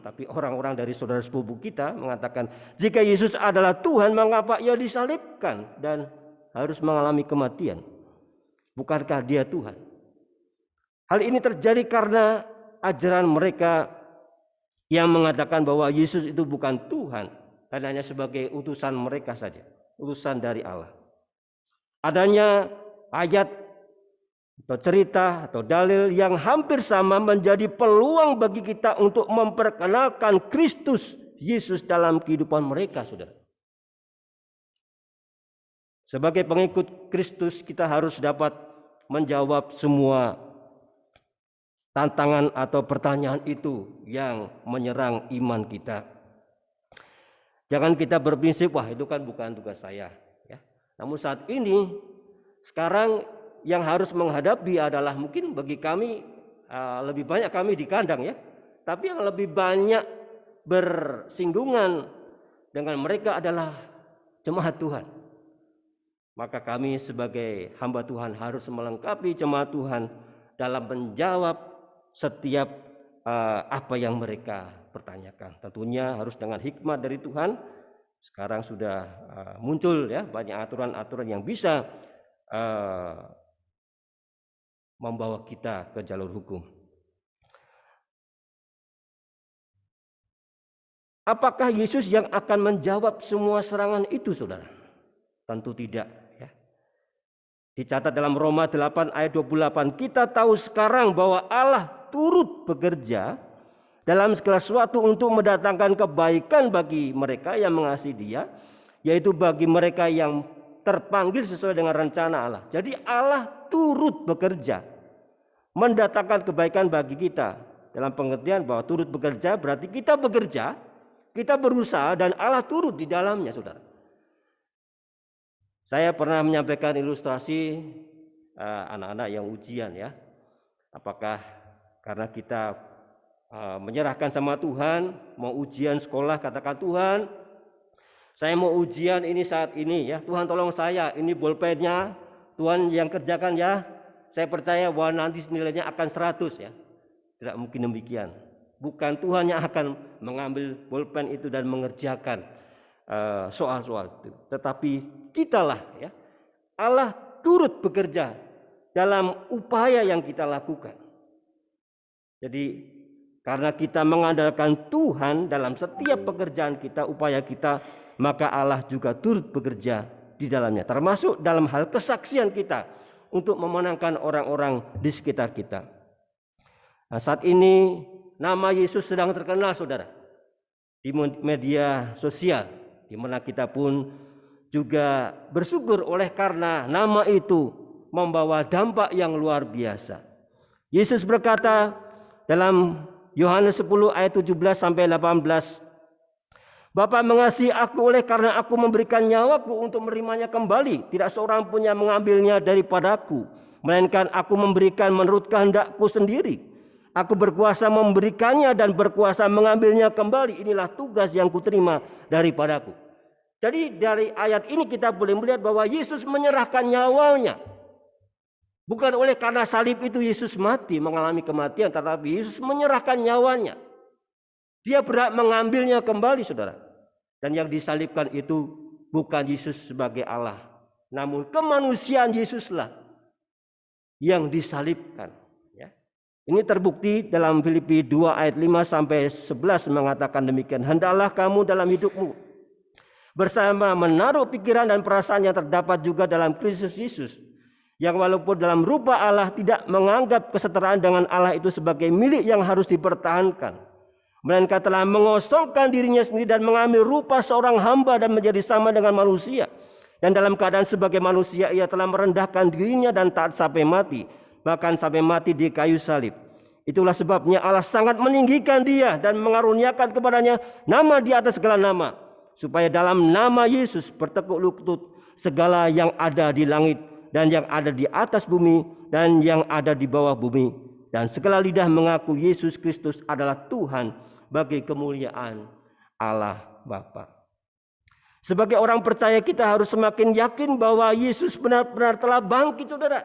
tapi orang-orang dari saudara sepupu kita mengatakan, jika Yesus adalah Tuhan, mengapa ia disalibkan dan harus mengalami kematian? Bukankah dia Tuhan? Hal ini terjadi karena ajaran mereka yang mengatakan bahwa Yesus itu bukan Tuhan dan hanya sebagai utusan mereka saja, utusan dari Allah. Adanya ayat atau cerita atau dalil yang hampir sama menjadi peluang bagi kita untuk memperkenalkan Kristus Yesus dalam kehidupan mereka, saudara. Sebagai pengikut Kristus, kita harus dapat menjawab semua tantangan atau pertanyaan itu yang menyerang iman kita. Jangan kita berprinsip, wah itu kan bukan tugas saya, ya. Namun saat ini, sekarang yang harus menghadapi adalah mungkin bagi kami lebih banyak kami di kandang ya, tapi yang lebih banyak bersinggungan dengan mereka adalah jemaat Tuhan. Maka kami sebagai hamba Tuhan harus melengkapi jemaat Tuhan dalam menjawab setiap apa yang mereka pertanyakan. Tentunya harus dengan hikmat dari Tuhan. Sekarang sudah muncul ya banyak aturan-aturan yang bisa membawa kita ke jalur hukum. Apakah Yesus yang akan menjawab semua serangan itu, saudara? Tentu tidak. Ya. Dicatat dalam Roma 8 ayat 28, kita tahu sekarang bahwa Allah turut bekerja dalam segala sesuatu untuk mendatangkan kebaikan bagi mereka yang mengasihi Dia, yaitu bagi mereka yang terpanggil sesuai dengan rencana Allah. Jadi Allah turut bekerja mendatangkan kebaikan bagi kita. Dalam pengertian bahwa turut bekerja berarti kita bekerja, kita berusaha dan Allah turut di dalamnya, saudara. Saya pernah menyampaikan ilustrasi anak-anak yang ujian ya. Apakah karena kita menyerahkan sama Tuhan, mau ujian sekolah, katakan Tuhan, saya mau ujian ini saat ini ya. Tuhan tolong saya, ini bolpennya, Tuhan yang kerjakan ya. Saya percaya bahwa nanti nilainya akan 100 ya. Tidak mungkin demikian. Bukan Tuhan yang akan mengambil bolpen itu dan mengerjakan soal-soal itu. Tetapi kitalah ya. Allah turut bekerja dalam upaya yang kita lakukan. Jadi karena kita mengandalkan Tuhan dalam setiap pekerjaan kita, upaya kita, maka Allah juga turut bekerja di dalamnya. Termasuk dalam hal kesaksian kita untuk memenangkan orang-orang di sekitar kita. Nah, saat ini nama Yesus sedang terkenal, saudara, di media sosial, di mana kita pun juga bersyukur oleh karena nama itu membawa dampak yang luar biasa. Yesus berkata dalam Yohanes 10 ayat 17 sampai 18, Bapa mengasihi aku oleh karena aku memberikan nyawaku untuk menerimanya kembali. Tidak seorang pun yang mengambilnya daripadaku, melainkan aku memberikan menurut kehendakku sendiri. Aku berkuasa memberikannya dan berkuasa mengambilnya kembali. Inilah tugas yang kuterima daripadaku. Jadi dari ayat ini kita boleh melihat bahwa Yesus menyerahkan nyawanya. Bukan oleh karena salib itu Yesus mati, mengalami kematian, tetapi Yesus menyerahkan nyawanya. Dia berhak mengambilnya kembali, saudara. Dan yang disalibkan itu bukan Yesus sebagai Allah, namun kemanusiaan Yesuslah yang disalibkan. Ini terbukti dalam Filipi 2 ayat 5 sampai 11 mengatakan demikian. Hendaklah kamu dalam hidupmu bersama menaruh pikiran dan perasaan yang terdapat juga dalam Kristus Yesus, yang walaupun dalam rupa Allah tidak menganggap kesetaraan dengan Allah itu sebagai milik yang harus dipertahankan, melainkan telah mengosongkan dirinya sendiri dan mengambil rupa seorang hamba dan menjadi sama dengan manusia. Dan dalam keadaan sebagai manusia ia telah merendahkan dirinya dan taat sampai mati, bahkan sampai mati di kayu salib. Itulah sebabnya Allah sangat meninggikan dia dan mengaruniakan kepadanya nama di atas segala nama, supaya dalam nama Yesus bertekuk lutut segala yang ada di langit dan yang ada di atas bumi dan yang ada di bawah bumi, dan segala lidah mengaku Yesus Kristus adalah Tuhan bagi kemuliaan Allah Bapa. Sebagai orang percaya kita harus semakin yakin bahwa Yesus benar-benar telah bangkit, saudara.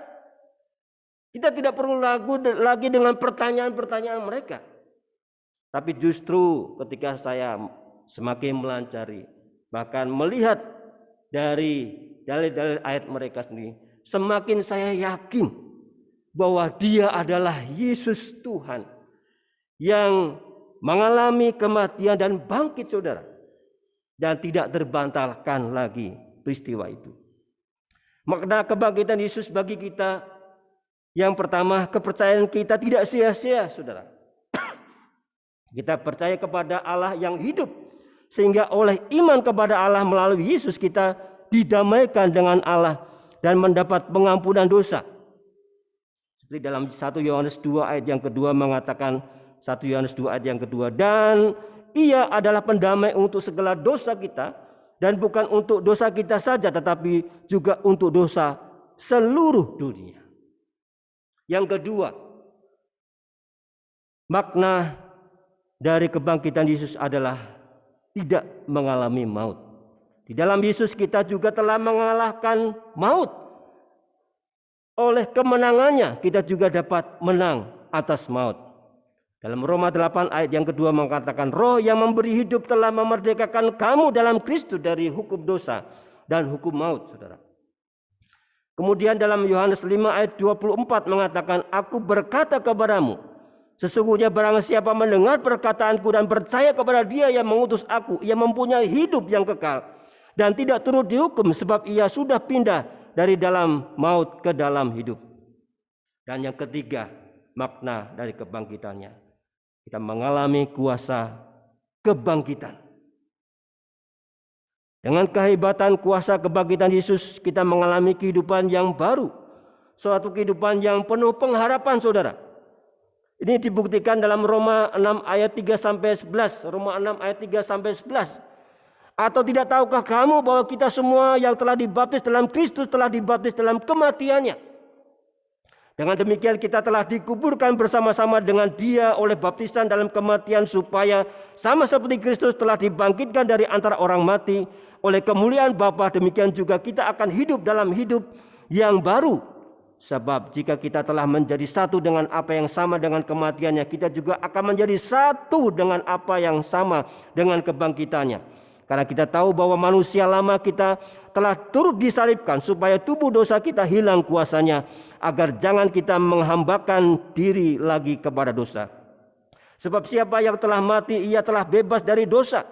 Kita tidak perlu ragu lagi dengan pertanyaan-pertanyaan mereka. Tapi justru ketika saya semakin melancari, bahkan melihat dari dalil-dalil ayat mereka sendiri, semakin saya yakin bahwa dia adalah Yesus Tuhan yang mengalami kematian dan bangkit, saudara. Dan tidak terbantalkan lagi peristiwa itu. Makna kebangkitan Yesus bagi kita, yang pertama, kepercayaan kita tidak sia-sia, saudara. Kita percaya kepada Allah yang hidup, sehingga oleh iman kepada Allah melalui Yesus kita didamaikan dengan Allah dan mendapat pengampunan dosa. Seperti dalam 1 Yohanes 2 ayat yang kedua mengatakan, 1 Yohanes 2 ayat yang kedua, dan ia adalah pendamai untuk segala dosa kita, dan bukan untuk dosa kita saja, tetapi juga untuk dosa seluruh dunia. Yang kedua, makna dari kebangkitan Yesus adalah tidak mengalami maut. Di dalam Yesus kita juga telah mengalahkan maut. oleh kemenangannya kita juga dapat menang atas maut. Dalam Roma 8 ayat yang kedua mengatakan, Roh yang memberi hidup telah memerdekakan kamu dalam Kristus dari hukum dosa dan hukum maut, saudara. Kemudian dalam Yohanes 5 ayat 24 mengatakan, Aku berkata kepadamu, sesungguhnya barang siapa mendengar perkataanku dan percaya kepada Dia yang mengutus aku, ia mempunyai hidup yang kekal dan tidak turut dihukum, sebab ia sudah pindah dari dalam maut ke dalam hidup. Dan yang ketiga, makna dari kebangkitannya. Kita mengalami kuasa kebangkitan. Dengan kehebatan kuasa kebangkitan Yesus, kita mengalami kehidupan yang baru. Suatu kehidupan yang penuh pengharapan, saudara. Ini dibuktikan dalam Roma 6 ayat 3-11. Roma 6 ayat 3-11. Atau tidak tahukah kamu bahwa kita semua yang telah dibaptis dalam Kristus telah dibaptis dalam kematiannya? Dengan demikian kita telah dikuburkan bersama-sama dengan Dia oleh baptisan dalam kematian, supaya sama seperti Kristus telah dibangkitkan dari antara orang mati oleh kemuliaan Bapa, demikian juga kita akan hidup dalam hidup yang baru. Sebab jika kita telah menjadi satu dengan apa yang sama dengan kematiannya, kita juga akan menjadi satu dengan apa yang sama dengan kebangkitannya. Karena kita tahu bahwa manusia lama kita telah turut disalibkan supaya tubuh dosa kita hilang kuasanya, agar jangan kita menghambakan diri lagi kepada dosa. Sebab siapa yang telah mati, ia telah bebas dari dosa.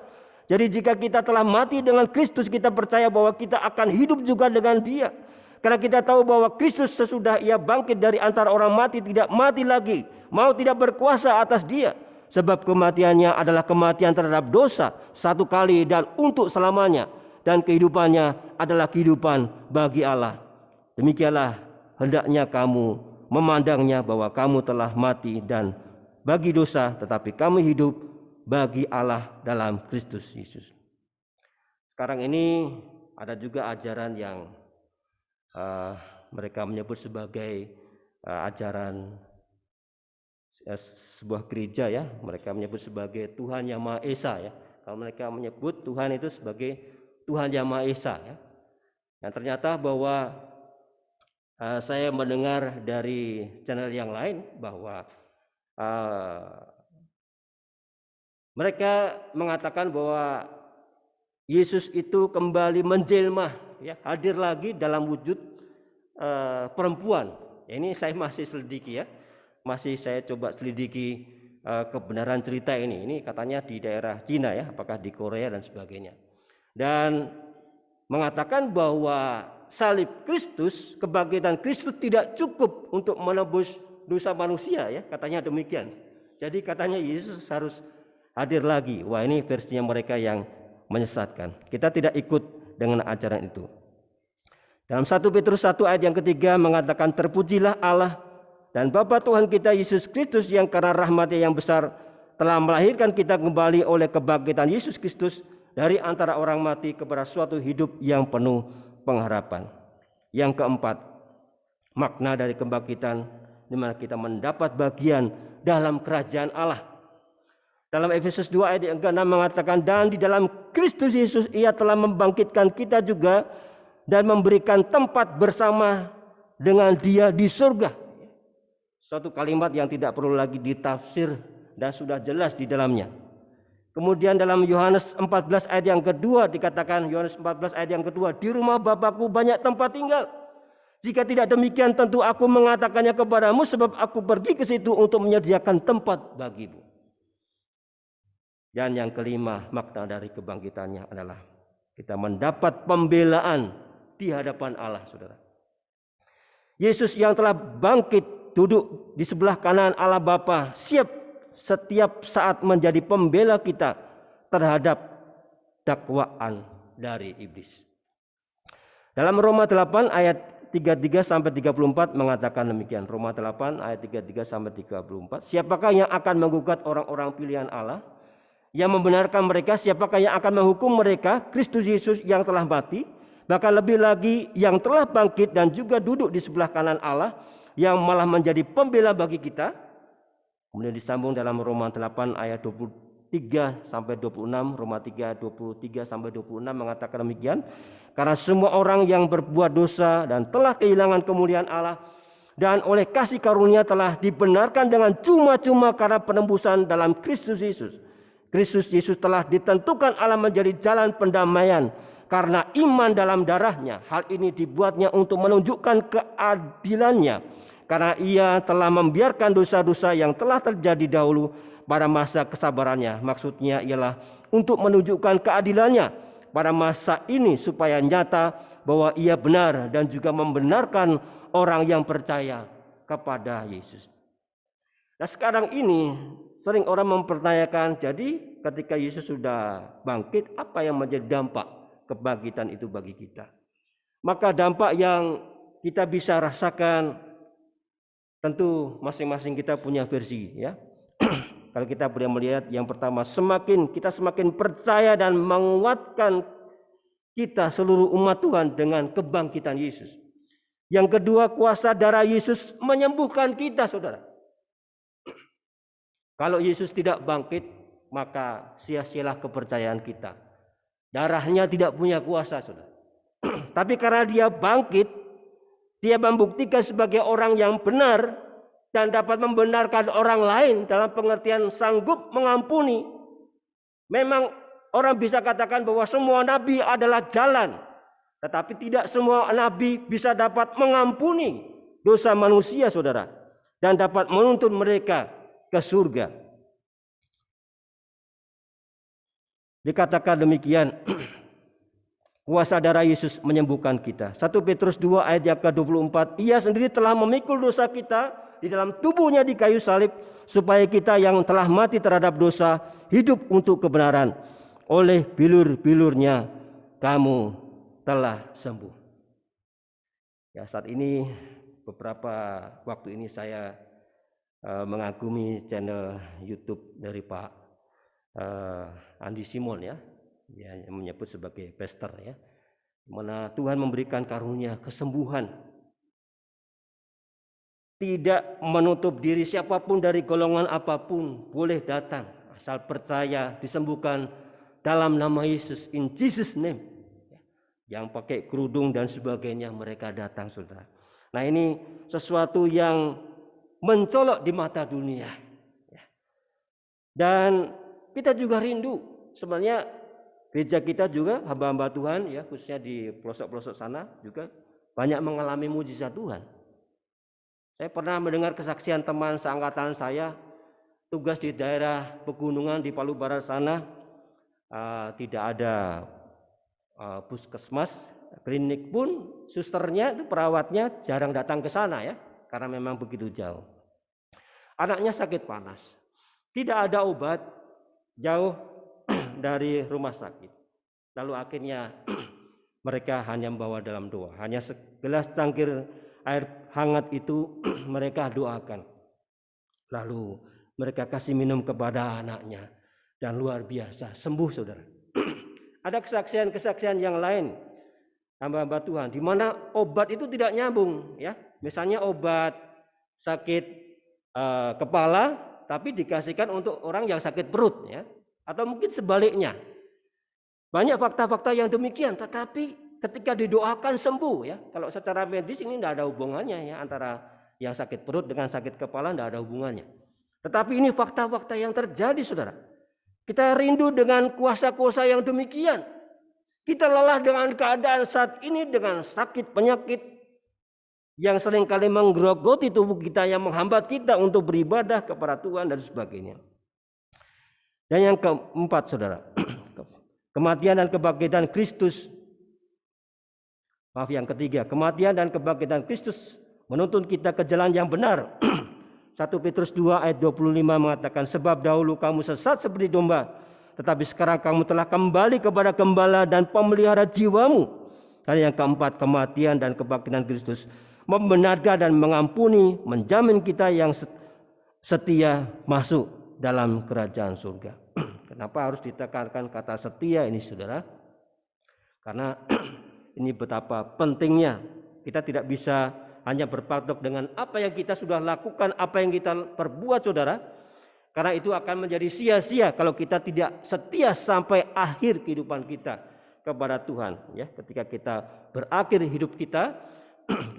Jadi jika kita telah mati dengan Kristus, kita percaya bahwa kita akan hidup juga dengan Dia. Karena kita tahu bahwa Kristus sesudah Ia bangkit dari antara orang mati tidak mati lagi, maut tidak berkuasa atas Dia. Sebab kematiannya adalah kematian terhadap dosa satu kali dan untuk selamanya, dan kehidupannya adalah kehidupan bagi Allah. Demikianlah hendaknya kamu memandangnya, bahwa kamu telah mati dan bagi dosa, tetapi kamu hidup bagi Allah dalam Kristus Yesus. Sekarang ini ada juga ajaran yang mereka menyebut sebagai ajaran sebuah gereja, ya. Mereka menyebut sebagai Tuhan Yang Maha Esa, ya. Kalau mereka menyebut Tuhan itu sebagai Tuhan Yang Maha Esa, ya. Dan ternyata bahwa saya mendengar dari channel yang lain bahwa mereka mengatakan bahwa Yesus itu kembali menjelma, ya, hadir lagi dalam wujud perempuan. Ini saya masih selidiki, ya. Masih saya coba selidiki kebenaran cerita ini. Ini katanya di daerah Cina, ya, apakah di Korea dan sebagainya. Dan mengatakan bahwa salib Kristus, kebangkitan Kristus tidak cukup untuk menebus dosa manusia, ya, katanya demikian. Jadi katanya Yesus harus hadir lagi. Wah, ini versinya mereka yang menyesatkan. Kita tidak ikut dengan ajaran itu. Dalam 1 Petrus 1 ayat yang ketiga mengatakan, terpujilah Allah dan Bapa Tuhan kita Yesus Kristus, yang karena rahmat-Nya yang besar telah melahirkan kita kembali oleh kebangkitan Yesus Kristus dari antara orang mati kepada suatu hidup yang penuh pengharapan. Yang keempat, makna dari kebangkitan, di mana kita mendapat bagian dalam kerajaan Allah. Dalam Efesus 2 ayat yang ke-6 mengatakan, dan di dalam Kristus Yesus Ia telah membangkitkan kita juga dan memberikan tempat bersama dengan Dia di surga. Suatu kalimat yang tidak perlu lagi ditafsir dan sudah jelas di dalamnya. Kemudian dalam Yohanes 14 ayat yang kedua dikatakan, Yohanes 14 ayat yang kedua, di rumah Bapakku banyak tempat tinggal. Jika tidak demikian tentu aku mengatakannya kepadamu, sebab aku pergi ke situ untuk menyediakan tempat bagimu. Dan yang kelima, makna dari kebangkitannya adalah kita mendapat pembelaan di hadapan Allah, saudara. Yesus yang telah bangkit duduk di sebelah kanan Allah Bapa, siap setiap saat menjadi pembela kita terhadap dakwaan dari iblis. Dalam Roma 8 ayat 33-34 mengatakan demikian. Roma 8 ayat 33-34. Siapakah yang akan menggugat orang-orang pilihan Allah? Yang membenarkan mereka? Siapakah yang akan menghukum mereka? Kristus Yesus yang telah mati, bahkan lebih lagi yang telah bangkit dan juga duduk di sebelah kanan Allah, yang malah menjadi pembela bagi kita. Kemudian disambung dalam Roma 8 ayat 23-26, Roma 3 23-26 mengatakan demikian. Karena semua orang yang berbuat dosa dan telah kehilangan kemuliaan Allah dan oleh kasih karunia telah dibenarkan dengan cuma-cuma karena penembusan dalam Kristus Yesus. Kristus Yesus telah ditentukan Allah menjadi jalan pendamaian karena iman dalam darahnya. Hal ini dibuatnya untuk menunjukkan keadilannya, karena ia telah membiarkan dosa-dosa yang telah terjadi dahulu pada masa kesabarannya. Maksudnya ialah untuk menunjukkan keadilannya pada masa ini supaya nyata bahwa ia benar dan juga membenarkan orang yang percaya kepada Yesus. Nah, sekarang ini sering orang mempertanyakan, jadi ketika Yesus sudah bangkit, apa yang menjadi dampak kebangkitan itu bagi kita? Maka dampak yang kita bisa rasakan, tentu masing-masing kita punya versi, ya. Kalau kita boleh melihat, yang pertama, kita semakin percaya dan menguatkan kita seluruh umat Tuhan dengan kebangkitan Yesus. Yang kedua, kuasa darah Yesus menyembuhkan kita, saudara. Kalau Yesus tidak bangkit, maka sia-sialah kepercayaan kita. Darahnya tidak punya kuasa, saudara. Tapi karena dia bangkit, dia membuktikan sebagai orang yang benar dan dapat membenarkan orang lain dalam pengertian sanggup mengampuni. Memang orang bisa katakan bahwa semua nabi adalah jalan, tetapi tidak semua nabi bisa dapat mengampuni dosa manusia, saudara, dan dapat menuntun mereka ke surga. Dikatakan demikian, kuasa darah Yesus menyembuhkan kita. 1 Petrus 2 ayat yang ke-24, ia sendiri telah memikul dosa kita di dalam tubuhnya di kayu salib, supaya kita yang telah mati terhadap dosa hidup untuk kebenaran. Oleh bilur-bilurnya kamu telah sembuh. Ya, saat ini beberapa waktu ini saya mengagumi channel YouTube dari Pak Andi Simon, ya, yang menyebut sebagai pastor, ya, mana Tuhan memberikan karunia kesembuhan, tidak menutup diri. Siapapun dari golongan apapun boleh datang, asal percaya disembuhkan dalam nama Yesus, in Jesus name. Yang pakai kerudung dan sebagainya, mereka datang, saudara. Nah, ini sesuatu yang mencolok di mata dunia. Dan kita juga rindu, sebenarnya gereja kita juga, hamba-hamba Tuhan, ya, khususnya di pelosok-pelosok sana juga banyak mengalami mujizat Tuhan. Saya pernah mendengar kesaksian teman seangkatan saya, tugas di daerah pegunungan di Palu Barat sana, tidak ada puskesmas, klinik pun susternya itu, perawatnya jarang datang ke sana, ya, karena memang begitu jauh. Anaknya sakit panas, tidak ada obat, jauh dari rumah sakit. Lalu akhirnya mereka hanya membawa dalam doa, hanya segelas cangkir air hangat itu mereka doakan. Lalu mereka kasih minum kepada anaknya, dan luar biasa sembuh, saudara. Ada kesaksian-kesaksian yang lain hamba-hamba Tuhan di mana obat itu tidak nyambung, ya. Misalnya obat sakit kepala tapi dikasihkan untuk orang yang sakit perut, ya. Atau mungkin sebaliknya. Banyak fakta-fakta yang demikian, tetapi ketika didoakan sembuh, ya. Kalau secara medis ini tidak ada hubungannya, ya, antara yang sakit perut dengan sakit kepala, tidak ada hubungannya. Tetapi ini fakta-fakta yang terjadi, saudara. Kita rindu dengan kuasa-kuasa yang demikian. Kita lelah dengan keadaan saat ini, dengan sakit penyakit yang seringkali menggerogoti tubuh kita, yang menghambat kita untuk beribadah kepada Tuhan dan sebagainya. Dan yang keempat, saudara, kematian dan kebangkitan Kristus. Yang ketiga, kematian dan kebangkitan Kristus menuntun kita ke jalan yang benar. 1 Petrus 2 ayat 25 mengatakan, sebab dahulu kamu sesat seperti domba, tetapi sekarang kamu telah kembali kepada gembala dan pemelihara jiwamu. Dan yang keempat, kematian dan kebangkitan Kristus membenarkan dan mengampuni, menjamin kita yang setia masuk dalam kerajaan surga. Kenapa harus ditekankan kata setia ini, saudara? Karena ini betapa pentingnya. Kita tidak bisa hanya berpatok dengan apa yang kita sudah lakukan, apa yang kita perbuat, saudara. Karena itu akan menjadi sia-sia kalau kita tidak setia sampai akhir kehidupan kita kepada Tuhan. Ya, ketika kita berakhir hidup kita,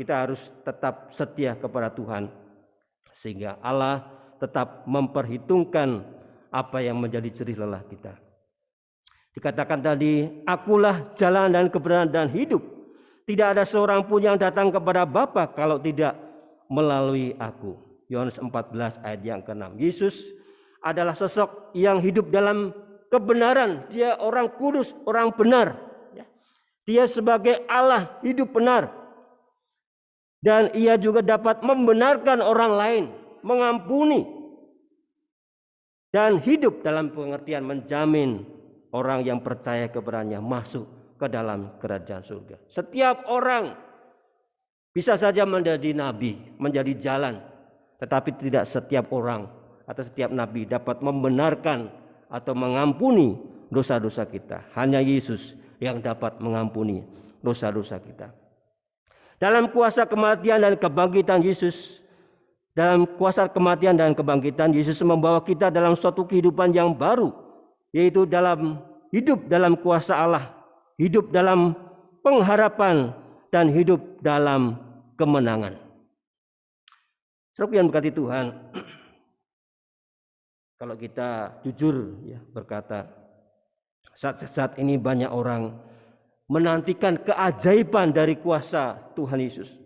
kita harus tetap setia kepada Tuhan, sehingga Allah tetap memperhitungkan apa yang menjadi jerih lelah kita. Dikatakan tadi, akulah jalan dan kebenaran dan hidup. Tidak ada seorang pun yang datang kepada Bapa kalau tidak melalui aku. Yohanes 14 ayat yang ke-6. Yesus adalah sosok yang hidup dalam kebenaran. Dia orang kudus, orang benar. Dia sebagai Allah hidup benar. Dan ia juga dapat membenarkan orang lain, mengampuni, dan hidup dalam pengertian menjamin orang yang percaya kepadanya masuk ke dalam kerajaan surga. Setiap orang bisa saja menjadi nabi, menjadi jalan, tetapi tidak setiap orang atau setiap nabi dapat membenarkan atau mengampuni dosa-dosa kita. Hanya Yesus yang dapat mengampuni dosa-dosa kita. Dalam kuasa kematian dan kebangkitan Yesus, Yesus membawa kita dalam suatu kehidupan yang baru, yaitu dalam hidup dalam kuasa Allah, hidup dalam pengharapan, dan hidup dalam kemenangan. Saudara yang berkati Tuhan, kalau kita jujur berkata, saat ini banyak orang menantikan keajaiban dari kuasa Tuhan Yesus.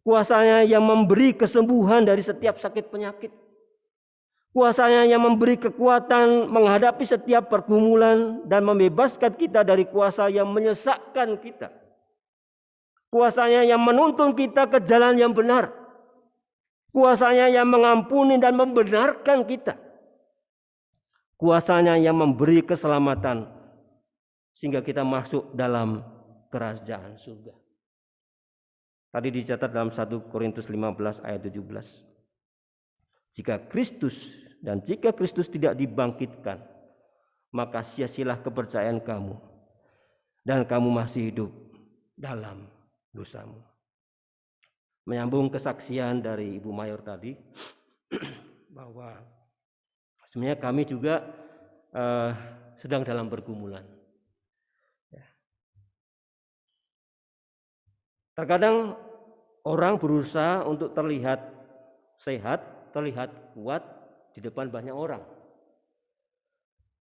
Kuasanya yang memberi kesembuhan dari setiap sakit penyakit. Kuasanya yang memberi kekuatan menghadapi setiap pergumulan dan membebaskan kita dari kuasa yang menyesatkan kita. Kuasanya yang menuntun kita ke jalan yang benar. Kuasanya yang mengampuni dan membenarkan kita. Kuasanya yang memberi keselamatan sehingga kita masuk dalam kerajaan surga. Tadi dicatat dalam 1 Korintus 15 ayat 17. Jika Kristus tidak dibangkitkan, maka sia-sialah kepercayaan kamu dan kamu masih hidup dalam dosamu. Menyambung kesaksian dari Ibu Mayor tadi bahwa sebenarnya kami juga sedang dalam pergumulan. Terkadang orang berusaha untuk terlihat sehat, terlihat kuat di depan banyak orang.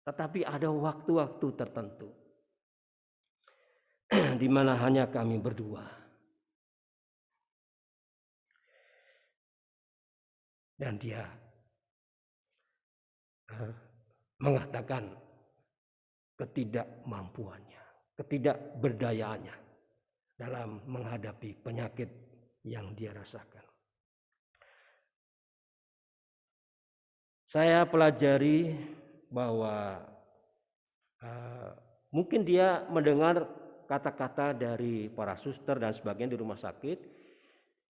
Tetapi ada waktu-waktu tertentu di mana hanya kami berdua. Dan dia mengatakan ketidakmampuannya, ketidakberdayaannya dalam menghadapi penyakit yang dia rasakan. Saya pelajari bahwa mungkin dia mendengar kata-kata dari para suster dan sebagainya di rumah sakit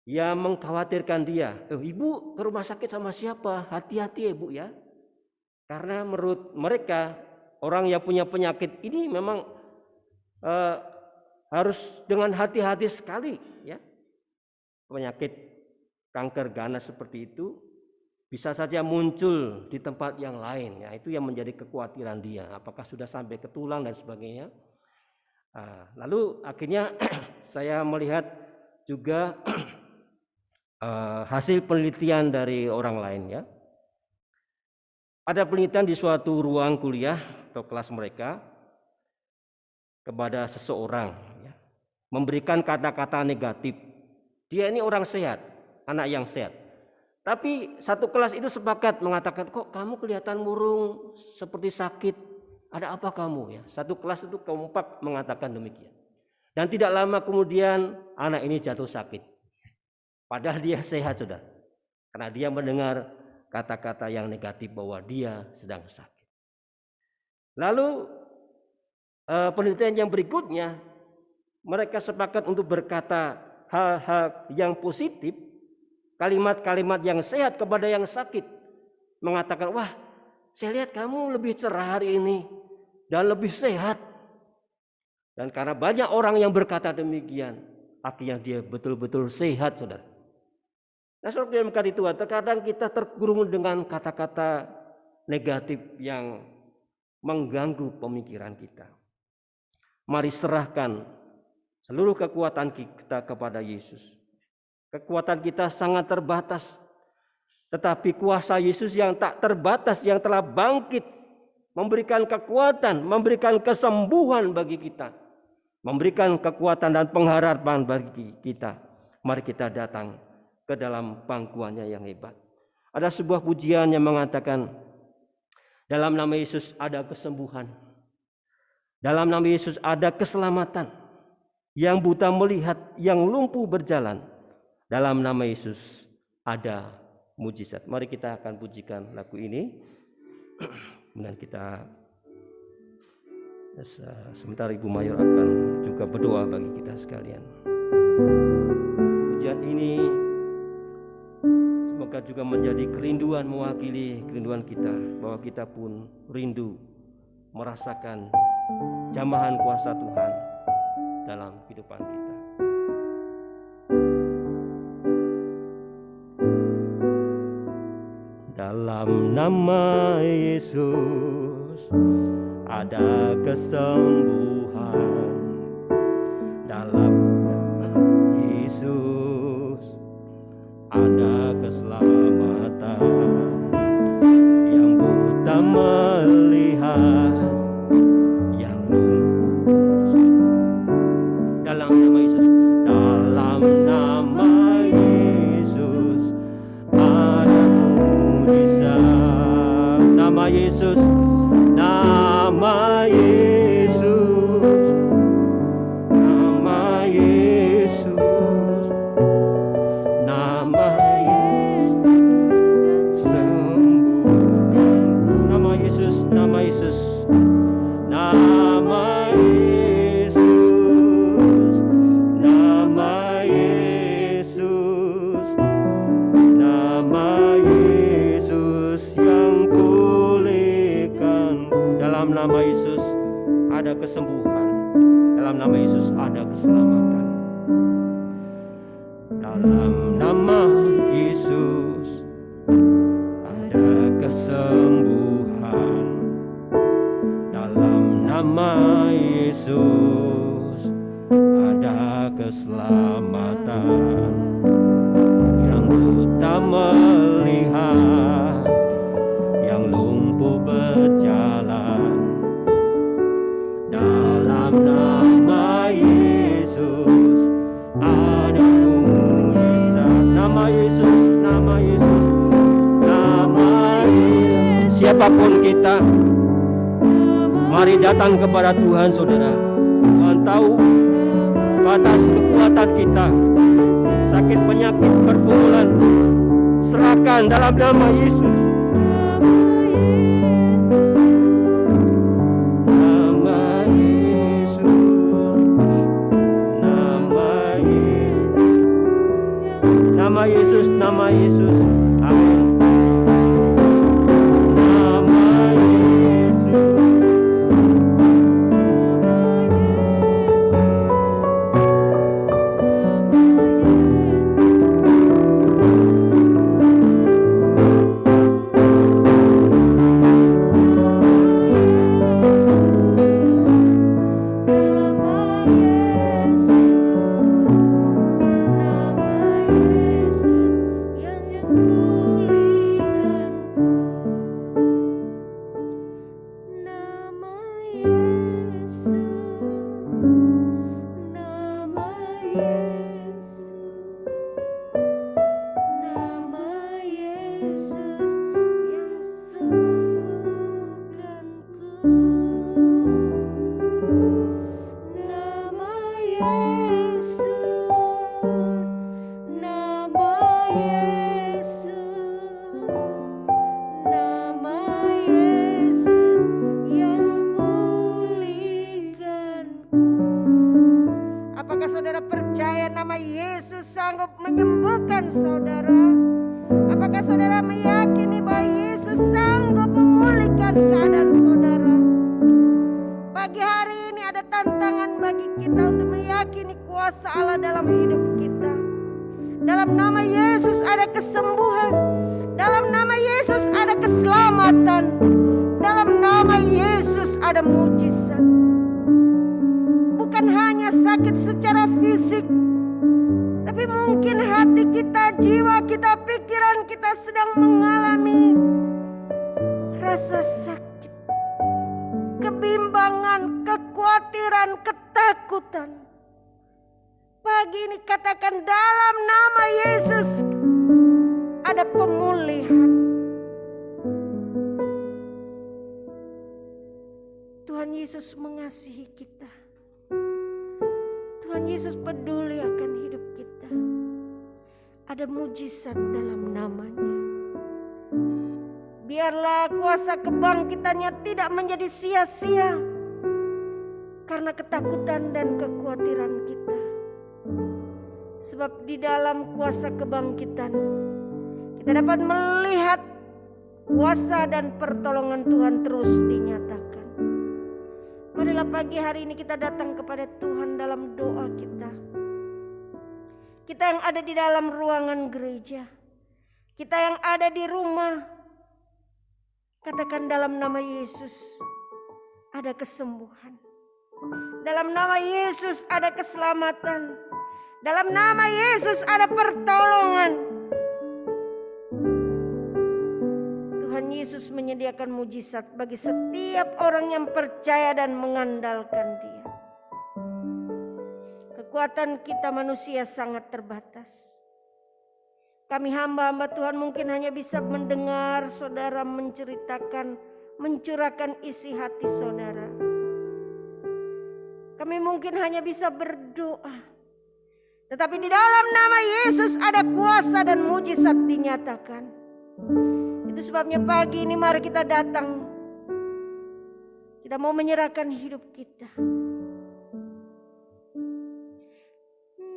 yang mengkhawatirkan dia. Ibu ke rumah sakit sama siapa? Hati-hati ya Bu ya. Karena menurut mereka orang yang punya penyakit ini memang harus dengan hati-hati sekali ya. Penyakit kanker ganas seperti itu bisa saja muncul di tempat yang lain ya. Itu yang menjadi kekhawatiran dia. Apakah sudah sampai ke tulang dan sebagainya. Lalu akhirnya saya melihat juga hasil penelitian dari orang lain ya. Ada penelitian di suatu ruang kuliah atau kelas mereka kepada seseorang ya, memberikan kata-kata negatif. Dia ini orang sehat, anak yang sehat. Tapi satu kelas itu sepakat mengatakan, kok kamu kelihatan murung, seperti sakit. Ada apa kamu ya? Satu kelas itu kompak mengatakan demikian. Dan tidak lama kemudian anak ini jatuh sakit. Padahal dia sehat sudah. Karena dia mendengar kata-kata yang negatif bahwa dia sedang sakit. Lalu penelitian yang berikutnya, mereka sepakat untuk berkata hal-hal yang positif, kalimat-kalimat yang sehat kepada yang sakit. Mengatakan, wah saya lihat kamu lebih cerah hari ini dan lebih sehat. Dan karena banyak orang yang berkata demikian, akhirnya dia betul-betul sehat saudara. Nah saudara yang berkati Tuhan, terkadang kita terkurung dengan kata-kata negatif yang mengganggu pemikiran kita. Mari serahkan seluruh kekuatan kita kepada Yesus. Kekuatan kita sangat terbatas, tetapi kuasa Yesus yang tak terbatas yang telah bangkit memberikan kekuatan, memberikan kesembuhan bagi kita, memberikan kekuatan dan pengharapan bagi kita. Mari kita datang ke dalam pangkuannya yang hebat. Ada sebuah pujian yang mengatakan, dalam nama Yesus ada kesembuhan, dalam nama Yesus ada keselamatan, yang buta melihat, yang lumpuh berjalan, dalam nama Yesus ada mujizat. Mari kita akan pujikan lagu ini. Kemudian kita sebentar Ibu Mayor akan juga berdoa bagi kita sekalian. Pujian ini semoga juga menjadi kerinduan, mewakili kerinduan kita, bahwa kita pun rindu merasakan jamahan kuasa Tuhan dalam kehidupan kita. Dalam nama Yesus ada kesembuhan, dalam Yesus ada keselamatan, yang buta melihat, yang lumpuh. Dalam nama Yesus, dalam nama Yesus ada mujizat. Nama Yesus, nama Yesus, nama Yesus, nama Yesus sembuhkanku. Nama Yesus, nama Yesus, nama Yesus, nama Yesus, nama Yesus yang pulihkanku. Dalam nama Yesus ada kesembuhan, dalam nama Yesus ada keselamatan. Dalam nama Yesus ada kesembuhan, dalam nama Yesus ada keselamatan, yang buta melihat, yang lumpuh berjalan. Dalam nama Yesus ada mujizat. Nama Yesus, nama Yesus, nama Yesus. Siapapun kita, mari datang kepada Tuhan, saudara. Tuhan tahu batas kekuatan kita, sakit penyakit pergumulan, serahkan dalam nama Yesus. Nama Yesus, nama Yesus, amin. Nama Yesus, sanggup menyembuhkan saudara? Apakah saudara meyakini bahwa Yesus sanggup memulihkan keadaan saudara? Pagi hari ini ada tantangan bagi kita untuk meyakini kuasa Allah dalam hidup kita. Dalam nama Yesus ada kesembuhan. Dalam nama Yesus ada keselamatan. Dalam nama Yesus ada mujizat. Bukan hanya sakit sakit secara fisik, tapi mungkin hati kita, jiwa kita, pikiran kita sedang mengalami rasa sakit, kebimbangan, kekhawatiran, ketakutan. Pagi ini katakan dalam nama Yesus ada pemulihan. Tuhan Yesus mengasihi kita. Tuhan Yesus peduli akan hidup kita. Ada mujizat dalam namanya. Biarlah kuasa kebangkitannya tidak menjadi sia-sia karena ketakutan dan kekhawatiran kita. Sebab di dalam kuasa kebangkitan kita dapat melihat kuasa dan pertolongan Tuhan terus dinyatakan. Marilah pagi hari ini kita datang kepada Tuhan dalam doa kita. Kita yang ada di dalam ruangan gereja, kita yang ada di rumah, katakan dalam nama Yesus ada kesembuhan. Dalam nama Yesus ada keselamatan. Dalam nama Yesus ada pertolongan. Tuhan Yesus menyediakan mujizat bagi setiap orang yang percaya dan mengandalkan Dia. Kekuatan kita manusia sangat terbatas. Kami hamba-hamba Tuhan mungkin hanya bisa mendengar saudara menceritakan, mencurahkan isi hati saudara. Kami mungkin hanya bisa berdoa. Tetapi di dalam nama Yesus ada kuasa dan mujizat dinyatakan. Itu sebabnya pagi ini mari kita datang. Kita mau menyerahkan hidup kita.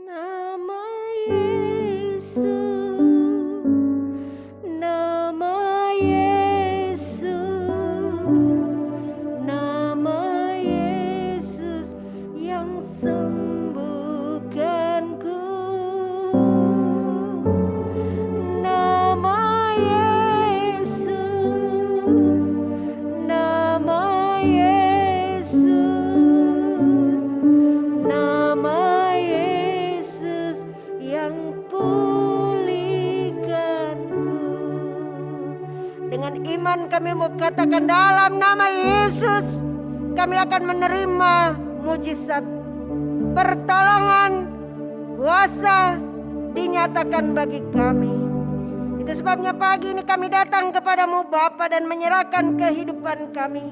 Nama Yesus. Iman kami mau katakan dalam nama Yesus kami akan menerima mujizat, pertolongan, kuasa dinyatakan bagi kami. Itu sebabnya pagi ini kami datang kepadamu Bapa dan menyerahkan kehidupan kami.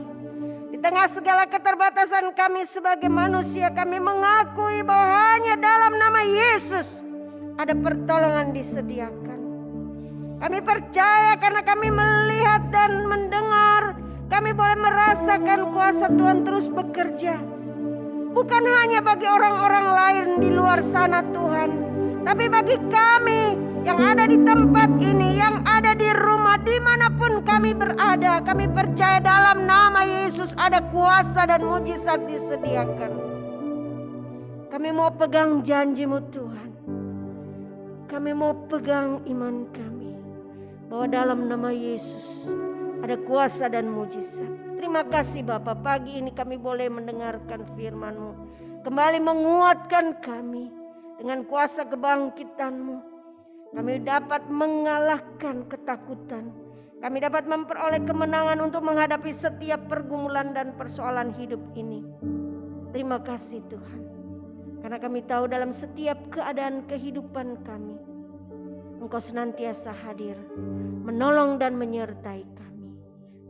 Di tengah segala keterbatasan kami sebagai manusia, kami mengakui bahwa hanya dalam nama Yesus ada pertolongan disediakan. Kami percaya karena kami melihat dan mendengar, kami boleh merasakan kuasa Tuhan terus bekerja. Bukan hanya bagi orang-orang lain di luar sana Tuhan, tapi bagi kami yang ada di tempat ini, yang ada di rumah, dimanapun kami berada, kami percaya dalam nama Yesus ada kuasa dan mujizat disediakan. Kami mau pegang janji-Mu Tuhan. Kami mau pegang iman kami. Bahwa dalam nama Yesus ada kuasa dan mujizat. Terima kasih Bapa, pagi ini kami boleh mendengarkan firman-Mu. Kembali menguatkan kami dengan kuasa kebangkitan-Mu. Kami dapat mengalahkan ketakutan. Kami dapat memperoleh kemenangan untuk menghadapi setiap pergumulan dan persoalan hidup ini. Terima kasih Tuhan. Karena kami tahu dalam setiap keadaan kehidupan kami, Engkau senantiasa hadir, menolong dan menyertai kami.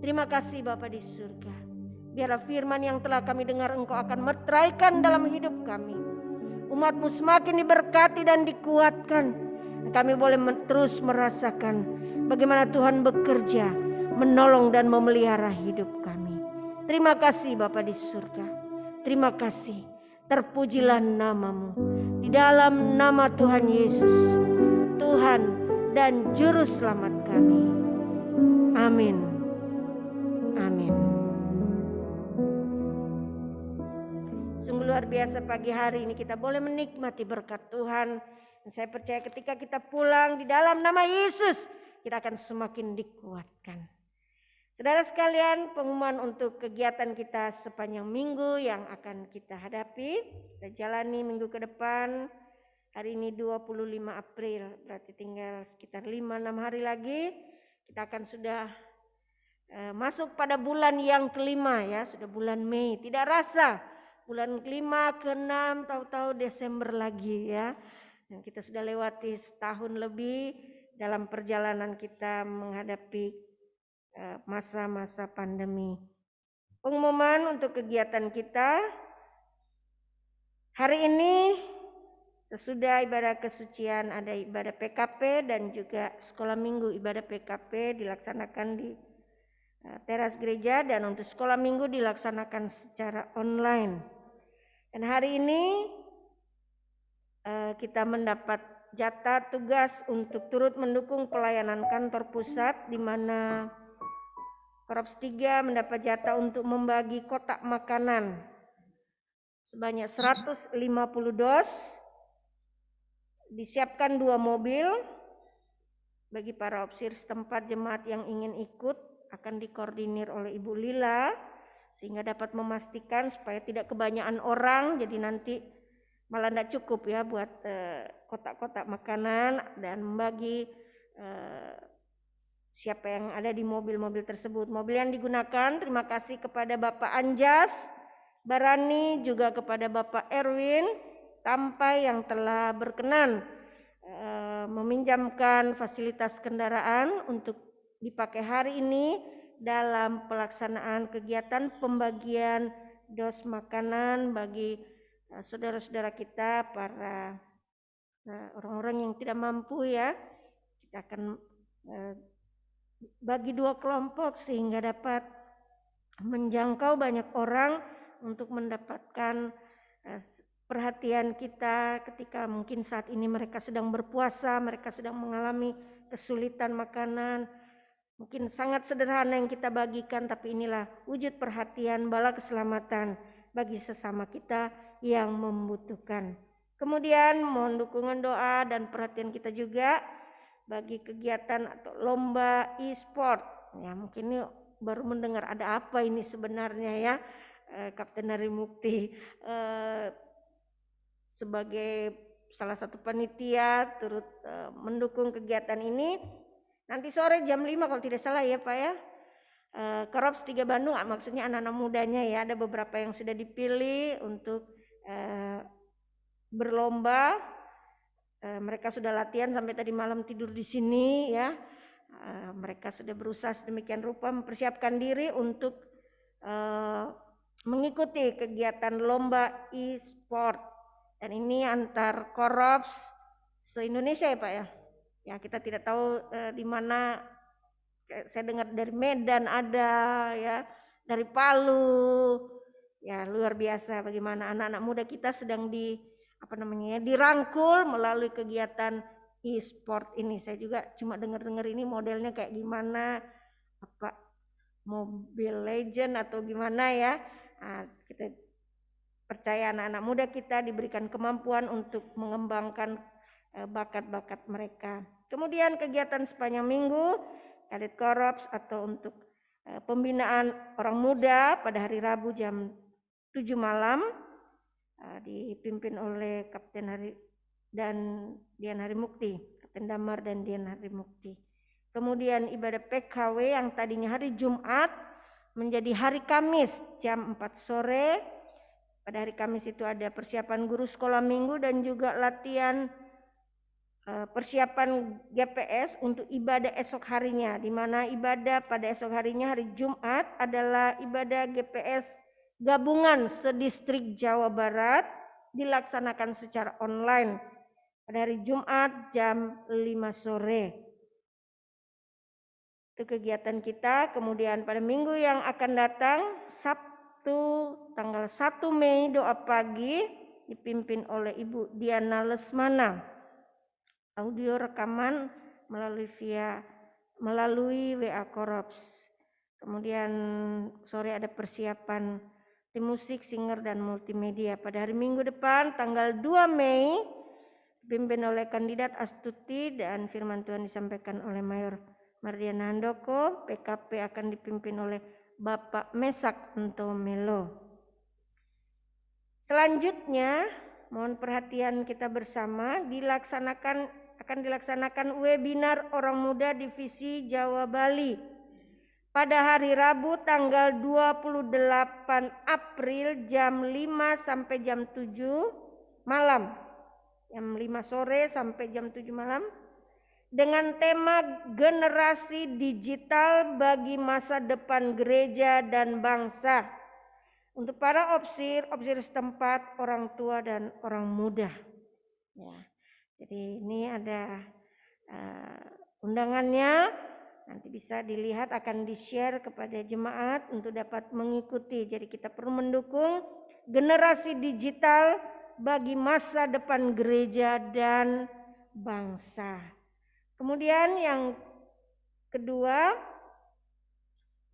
Terima kasih Bapa di surga. Biarlah firman yang telah kami dengar Engkau akan meteraikan dalam hidup kami. Umat-Mu semakin diberkati dan dikuatkan. Kami boleh terus merasakan bagaimana Tuhan bekerja, menolong dan memelihara hidup kami. Terima kasih Bapa di surga. Terima kasih. Terpujilah nama-Mu. Di dalam nama Tuhan Yesus, Tuhan dan Juru Selamat kami. Amin. Amin. Sungguh luar biasa pagi hari ini kita boleh menikmati berkat Tuhan. Dan saya percaya ketika kita pulang di dalam nama Yesus, kita akan semakin dikuatkan. Saudara sekalian, pengumuman untuk kegiatan kita sepanjang minggu yang akan kita hadapi, kita jalani minggu ke depan. Hari ini 25 April, berarti tinggal sekitar 5-6 hari lagi kita akan sudah masuk pada bulan yang kelima ya, sudah bulan Mei. Tidak rasa bulan kelima, ke-6, tahu-tahu Desember lagi ya. Dan kita sudah lewati setahun lebih dalam perjalanan kita menghadapi masa-masa pandemi. Pengumuman untuk kegiatan kita hari ini sesudah ibadah kesucian ada ibadah PKP dan juga sekolah minggu. Ibadah PKP dilaksanakan di teras gereja dan untuk sekolah minggu dilaksanakan secara online. Dan hari ini kita mendapat jatah tugas untuk turut mendukung pelayanan kantor pusat, di mana Korps 3 mendapat jatah untuk membagi kotak makanan sebanyak 150 dos. Disiapkan 2 mobil bagi para opsir setempat. Jemaat yang ingin ikut akan dikoordinir oleh Ibu Lila sehingga dapat memastikan supaya tidak kebanyakan orang, jadi nanti malah tidak cukup ya buat kotak-kotak makanan dan membagi siapa yang ada di mobil-mobil tersebut. Mobil yang digunakan, terima kasih kepada Bapak Anjas Barani, juga kepada Bapak Erwin Tampai yang telah berkenan meminjamkan fasilitas kendaraan untuk dipakai hari ini dalam pelaksanaan kegiatan pembagian dos makanan bagi saudara-saudara kita, para orang-orang yang tidak mampu ya. Kita akan bagi 2 kelompok sehingga dapat menjangkau banyak orang untuk mendapatkan perhatian kita ketika mungkin saat ini mereka sedang berpuasa, mereka sedang mengalami kesulitan makanan. Mungkin sangat sederhana yang kita bagikan, tapi inilah wujud perhatian bala keselamatan bagi sesama kita yang membutuhkan. Kemudian mohon dukungan doa dan perhatian kita juga bagi kegiatan atau lomba e-sport. Ya, mungkin ini baru mendengar ada apa ini sebenarnya ya. Kapten Hari Mukti sebagai salah satu panitia turut mendukung kegiatan ini. Nanti sore jam 5 kalau tidak salah ya Pak ya. Korps 3 Bandung, maksudnya anak-anak mudanya ya, ada beberapa yang sudah dipilih untuk berlomba. Mereka sudah latihan sampai tadi malam tidur di sini ya. Mereka sudah berusaha sedemikian rupa mempersiapkan diri untuk mengikuti kegiatan lomba e-sport. Dan ini antar korps se-Indonesia ya Pak ya. Ya kita tidak tahu di mana. Saya dengar dari Medan ada ya, dari Palu. Ya luar biasa bagaimana anak-anak muda kita sedang dirangkul melalui kegiatan e-sport ini. Saya juga cuma dengar-dengar ini modelnya kayak gimana, apa Mobile Legend atau gimana ya. Kita percaya anak-anak muda kita diberikan kemampuan untuk mengembangkan bakat-bakat mereka. Kemudian kegiatan sepanjang minggu, Kadet Korps atau untuk pembinaan orang muda pada hari Rabu jam 7 malam dipimpin oleh Kapten Hari dan Dian Hari Mukti, Kapten Damar dan Dian Hari Mukti. Kemudian ibadah PKW yang tadinya hari Jumat menjadi hari Kamis jam 4 sore. Pada hari Kamis itu ada persiapan guru sekolah minggu dan juga latihan persiapan GPS untuk ibadah esok harinya, di mana ibadah pada esok harinya hari Jumat adalah ibadah GPS gabungan sedistrik Jawa Barat, dilaksanakan secara online pada hari Jumat jam 5 sore. Itu kegiatan kita. Kemudian pada minggu yang akan datang, Sabtu tanggal 1 Mei doa pagi dipimpin oleh Ibu Diana Lesmana. Audio rekaman melalui WA Korps. Kemudian sore ada persiapan tim musik, singer dan multimedia. Pada hari Minggu depan tanggal 2 Mei dipimpin oleh kandidat Astuti dan firman Tuhan disampaikan oleh Mayor Mardiana Handoko. PKP akan dipimpin oleh Bapak Mesak Entomelo. Selanjutnya, mohon perhatian kita bersama, akan dilaksanakan webinar Orang Muda Divisi Jawa Bali pada hari Rabu tanggal 28 April jam 5 sampai jam 7 malam. Jam 5 sore sampai jam 7 malam. Dengan tema generasi digital bagi masa depan gereja dan bangsa. Untuk para opsir setempat, orang tua dan orang muda. Ya, jadi ini ada undangannya, nanti bisa dilihat, akan di-share kepada jemaat untuk dapat mengikuti. Jadi kita perlu mendukung generasi digital bagi masa depan gereja dan bangsa. Kemudian yang kedua,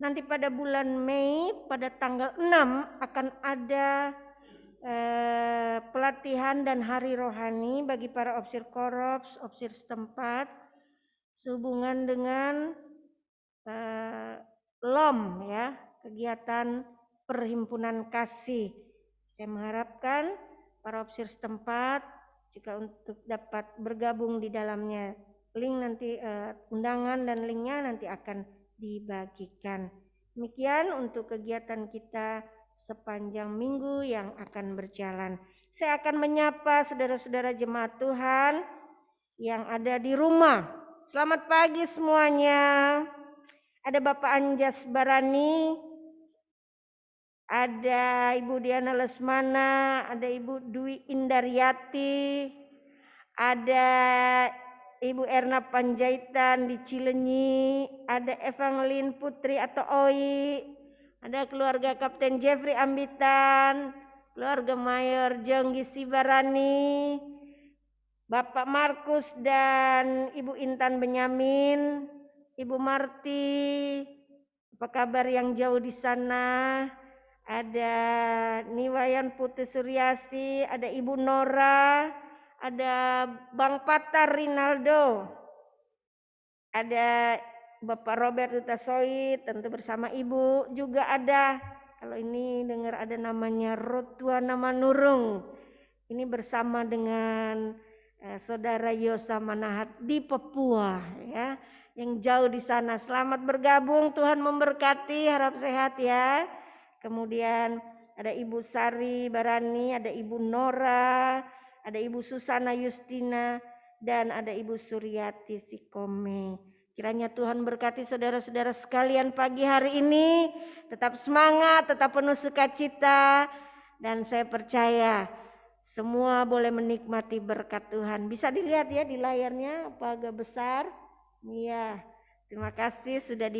nanti pada bulan Mei pada tanggal 6 akan ada pelatihan dan hari rohani bagi para opsir korops, opsir setempat sehubungan dengan LOM ya, kegiatan perhimpunan kasih. Saya mengharapkan para opsir setempat juga untuk dapat bergabung di dalamnya. Link nanti undangan dan linknya nanti akan dibagikan. Demikian untuk kegiatan kita sepanjang minggu yang akan berjalan. Saya akan menyapa saudara-saudara jemaat Tuhan yang ada di rumah. Selamat pagi semuanya. Ada Bapak Anjas Barani, ada Ibu Diana Lesmana, ada Ibu Dwi Indaryati, ada Ibu Erna Panjaitan di Cilenyi, ada Evangeline Putri atau Oi, ada keluarga Kapten Jeffrey Ambitan, keluarga Mayor Jonggi Sibarani, Bapak Markus dan Ibu Intan Benyamin, Ibu Marti, apa kabar yang jauh di sana? Ada Niwayan Putu Suryasi, ada Ibu Nora, ada Bang Patar Rinaldo, ada Bapak Robert Utasoid, tentu bersama Ibu. Juga ada, kalau ini dengar ada namanya Rotuana Manurung, ini bersama dengan Saudara Yosa Manahat di Papua ya, yang jauh di sana. Selamat bergabung, Tuhan memberkati, harap sehat ya. Kemudian ada Ibu Sari Barani, ada Ibu Nora, ada Ibu Susana Yustina, dan ada Ibu Suryati Sikome. Kiranya Tuhan berkati saudara-saudara sekalian pagi hari ini. Tetap semangat, tetap penuh sukacita. Dan saya percaya semua boleh menikmati berkat Tuhan. Bisa dilihat ya di layarnya apa agak besar. Iya, terima kasih sudah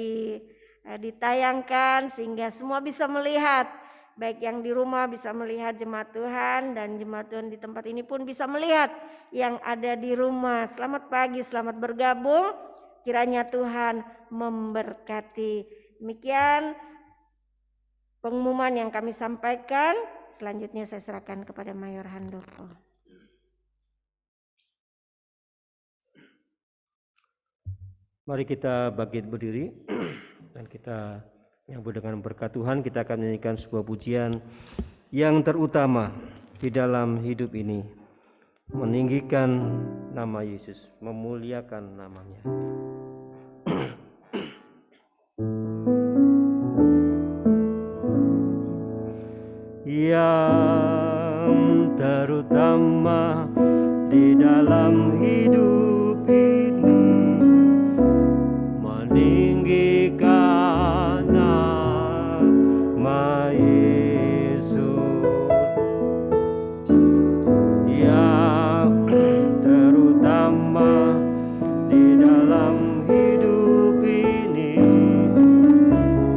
ditayangkan sehingga semua bisa melihat. Baik yang di rumah bisa melihat jemaat Tuhan, dan jemaat Tuhan di tempat ini pun bisa melihat yang ada di rumah. Selamat pagi, selamat bergabung. Kiranya Tuhan memberkati. Demikian pengumuman yang kami sampaikan. Selanjutnya saya serahkan kepada Mayor Handoko. Mari kita bangkit berdiri dan kita menyambut dengan berkat Tuhan. Kita akan menyanyikan sebuah pujian yang terutama di dalam hidup ini, meninggikan nama Yesus, memuliakan namanya. Yang terutama di dalam hidup ini, meninggikan nama Yesus. Yang terutama di dalam hidup ini,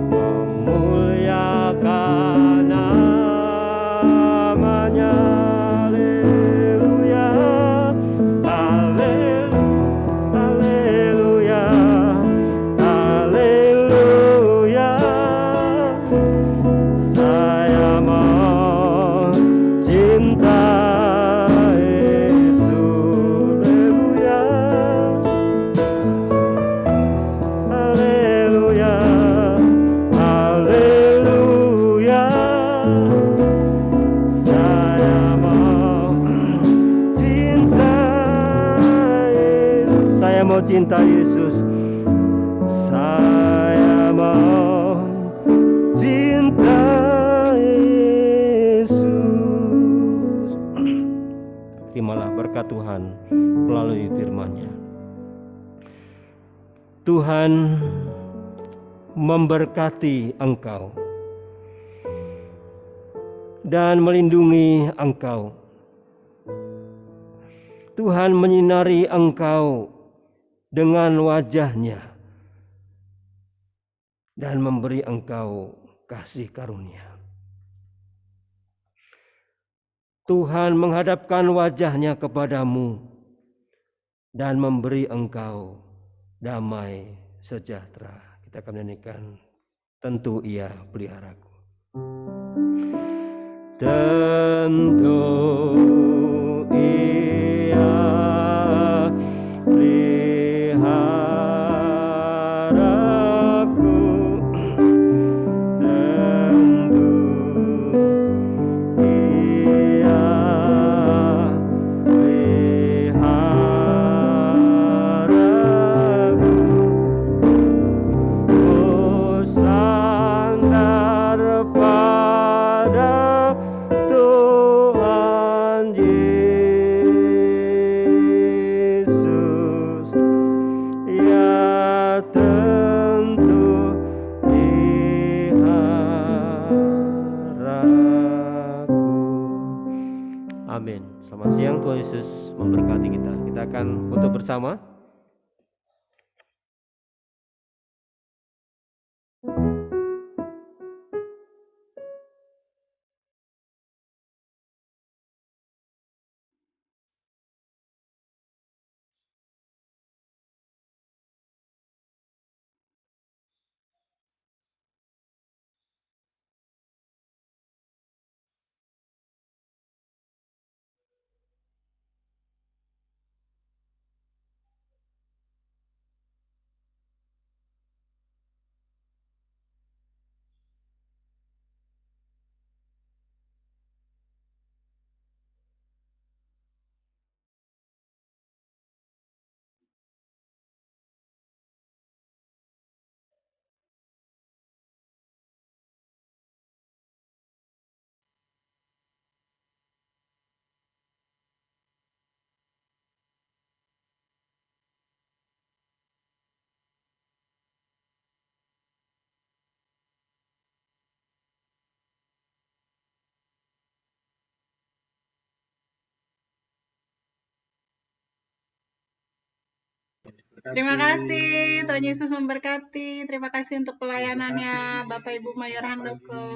memuliakan namanya. Haleluya, haleluya. mau cinta Yesus. Saya mau cinta Yesus. Terimalah berkat Tuhan melalui firman-Nya. Tuhan memberkati engkau dan melindungi engkau. Tuhan menyinari engkau dengan wajah-Nya dan memberi engkau kasih karunia. Tuhan menghadapkan wajah-Nya kepadamu dan memberi engkau damai sejahtera. Kita akan menyanyikan Tentu Ia Peliharaku. Tentu Ia peliharaku, tentu Ia peliharaku. Ku sandar pada Tuhan Yesus, Ya tentu peliharaku. Amin. Selamat siang, Tuhan Yesus memberkati kita. Kita akan foto bersama. Terima kasih, Tuhan Yesus memberkati. Terima kasih untuk pelayanannya Bapak Ibu Mayor Handoko.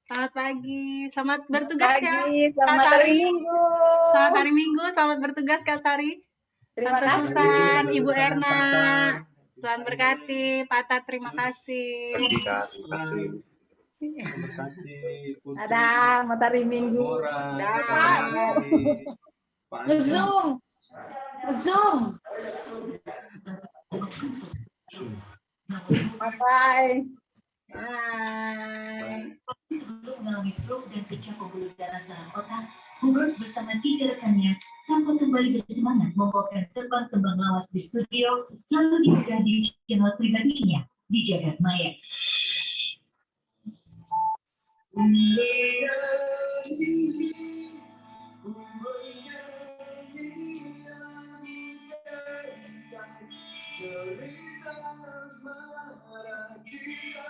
Selamat pagi, selamat bertugas ya Kak Sari. Selamat hari Minggu, selamat bertugas Kak Sari. Tante Susan, Ibu Erna, Tuhan berkati. Pak Tat, terima kasih. Ada matahari Minggu. Zoom. Bye. Bye. Mengalami stroke dan pecah pembuluh darah saraf otak, Hubert bersama 3 rekannya tampak kembali bersemangat membawakan terbang kembang lawas di studio, lalu diunggah di channel pribadinya di Jagat Maya. Cerita asmara kita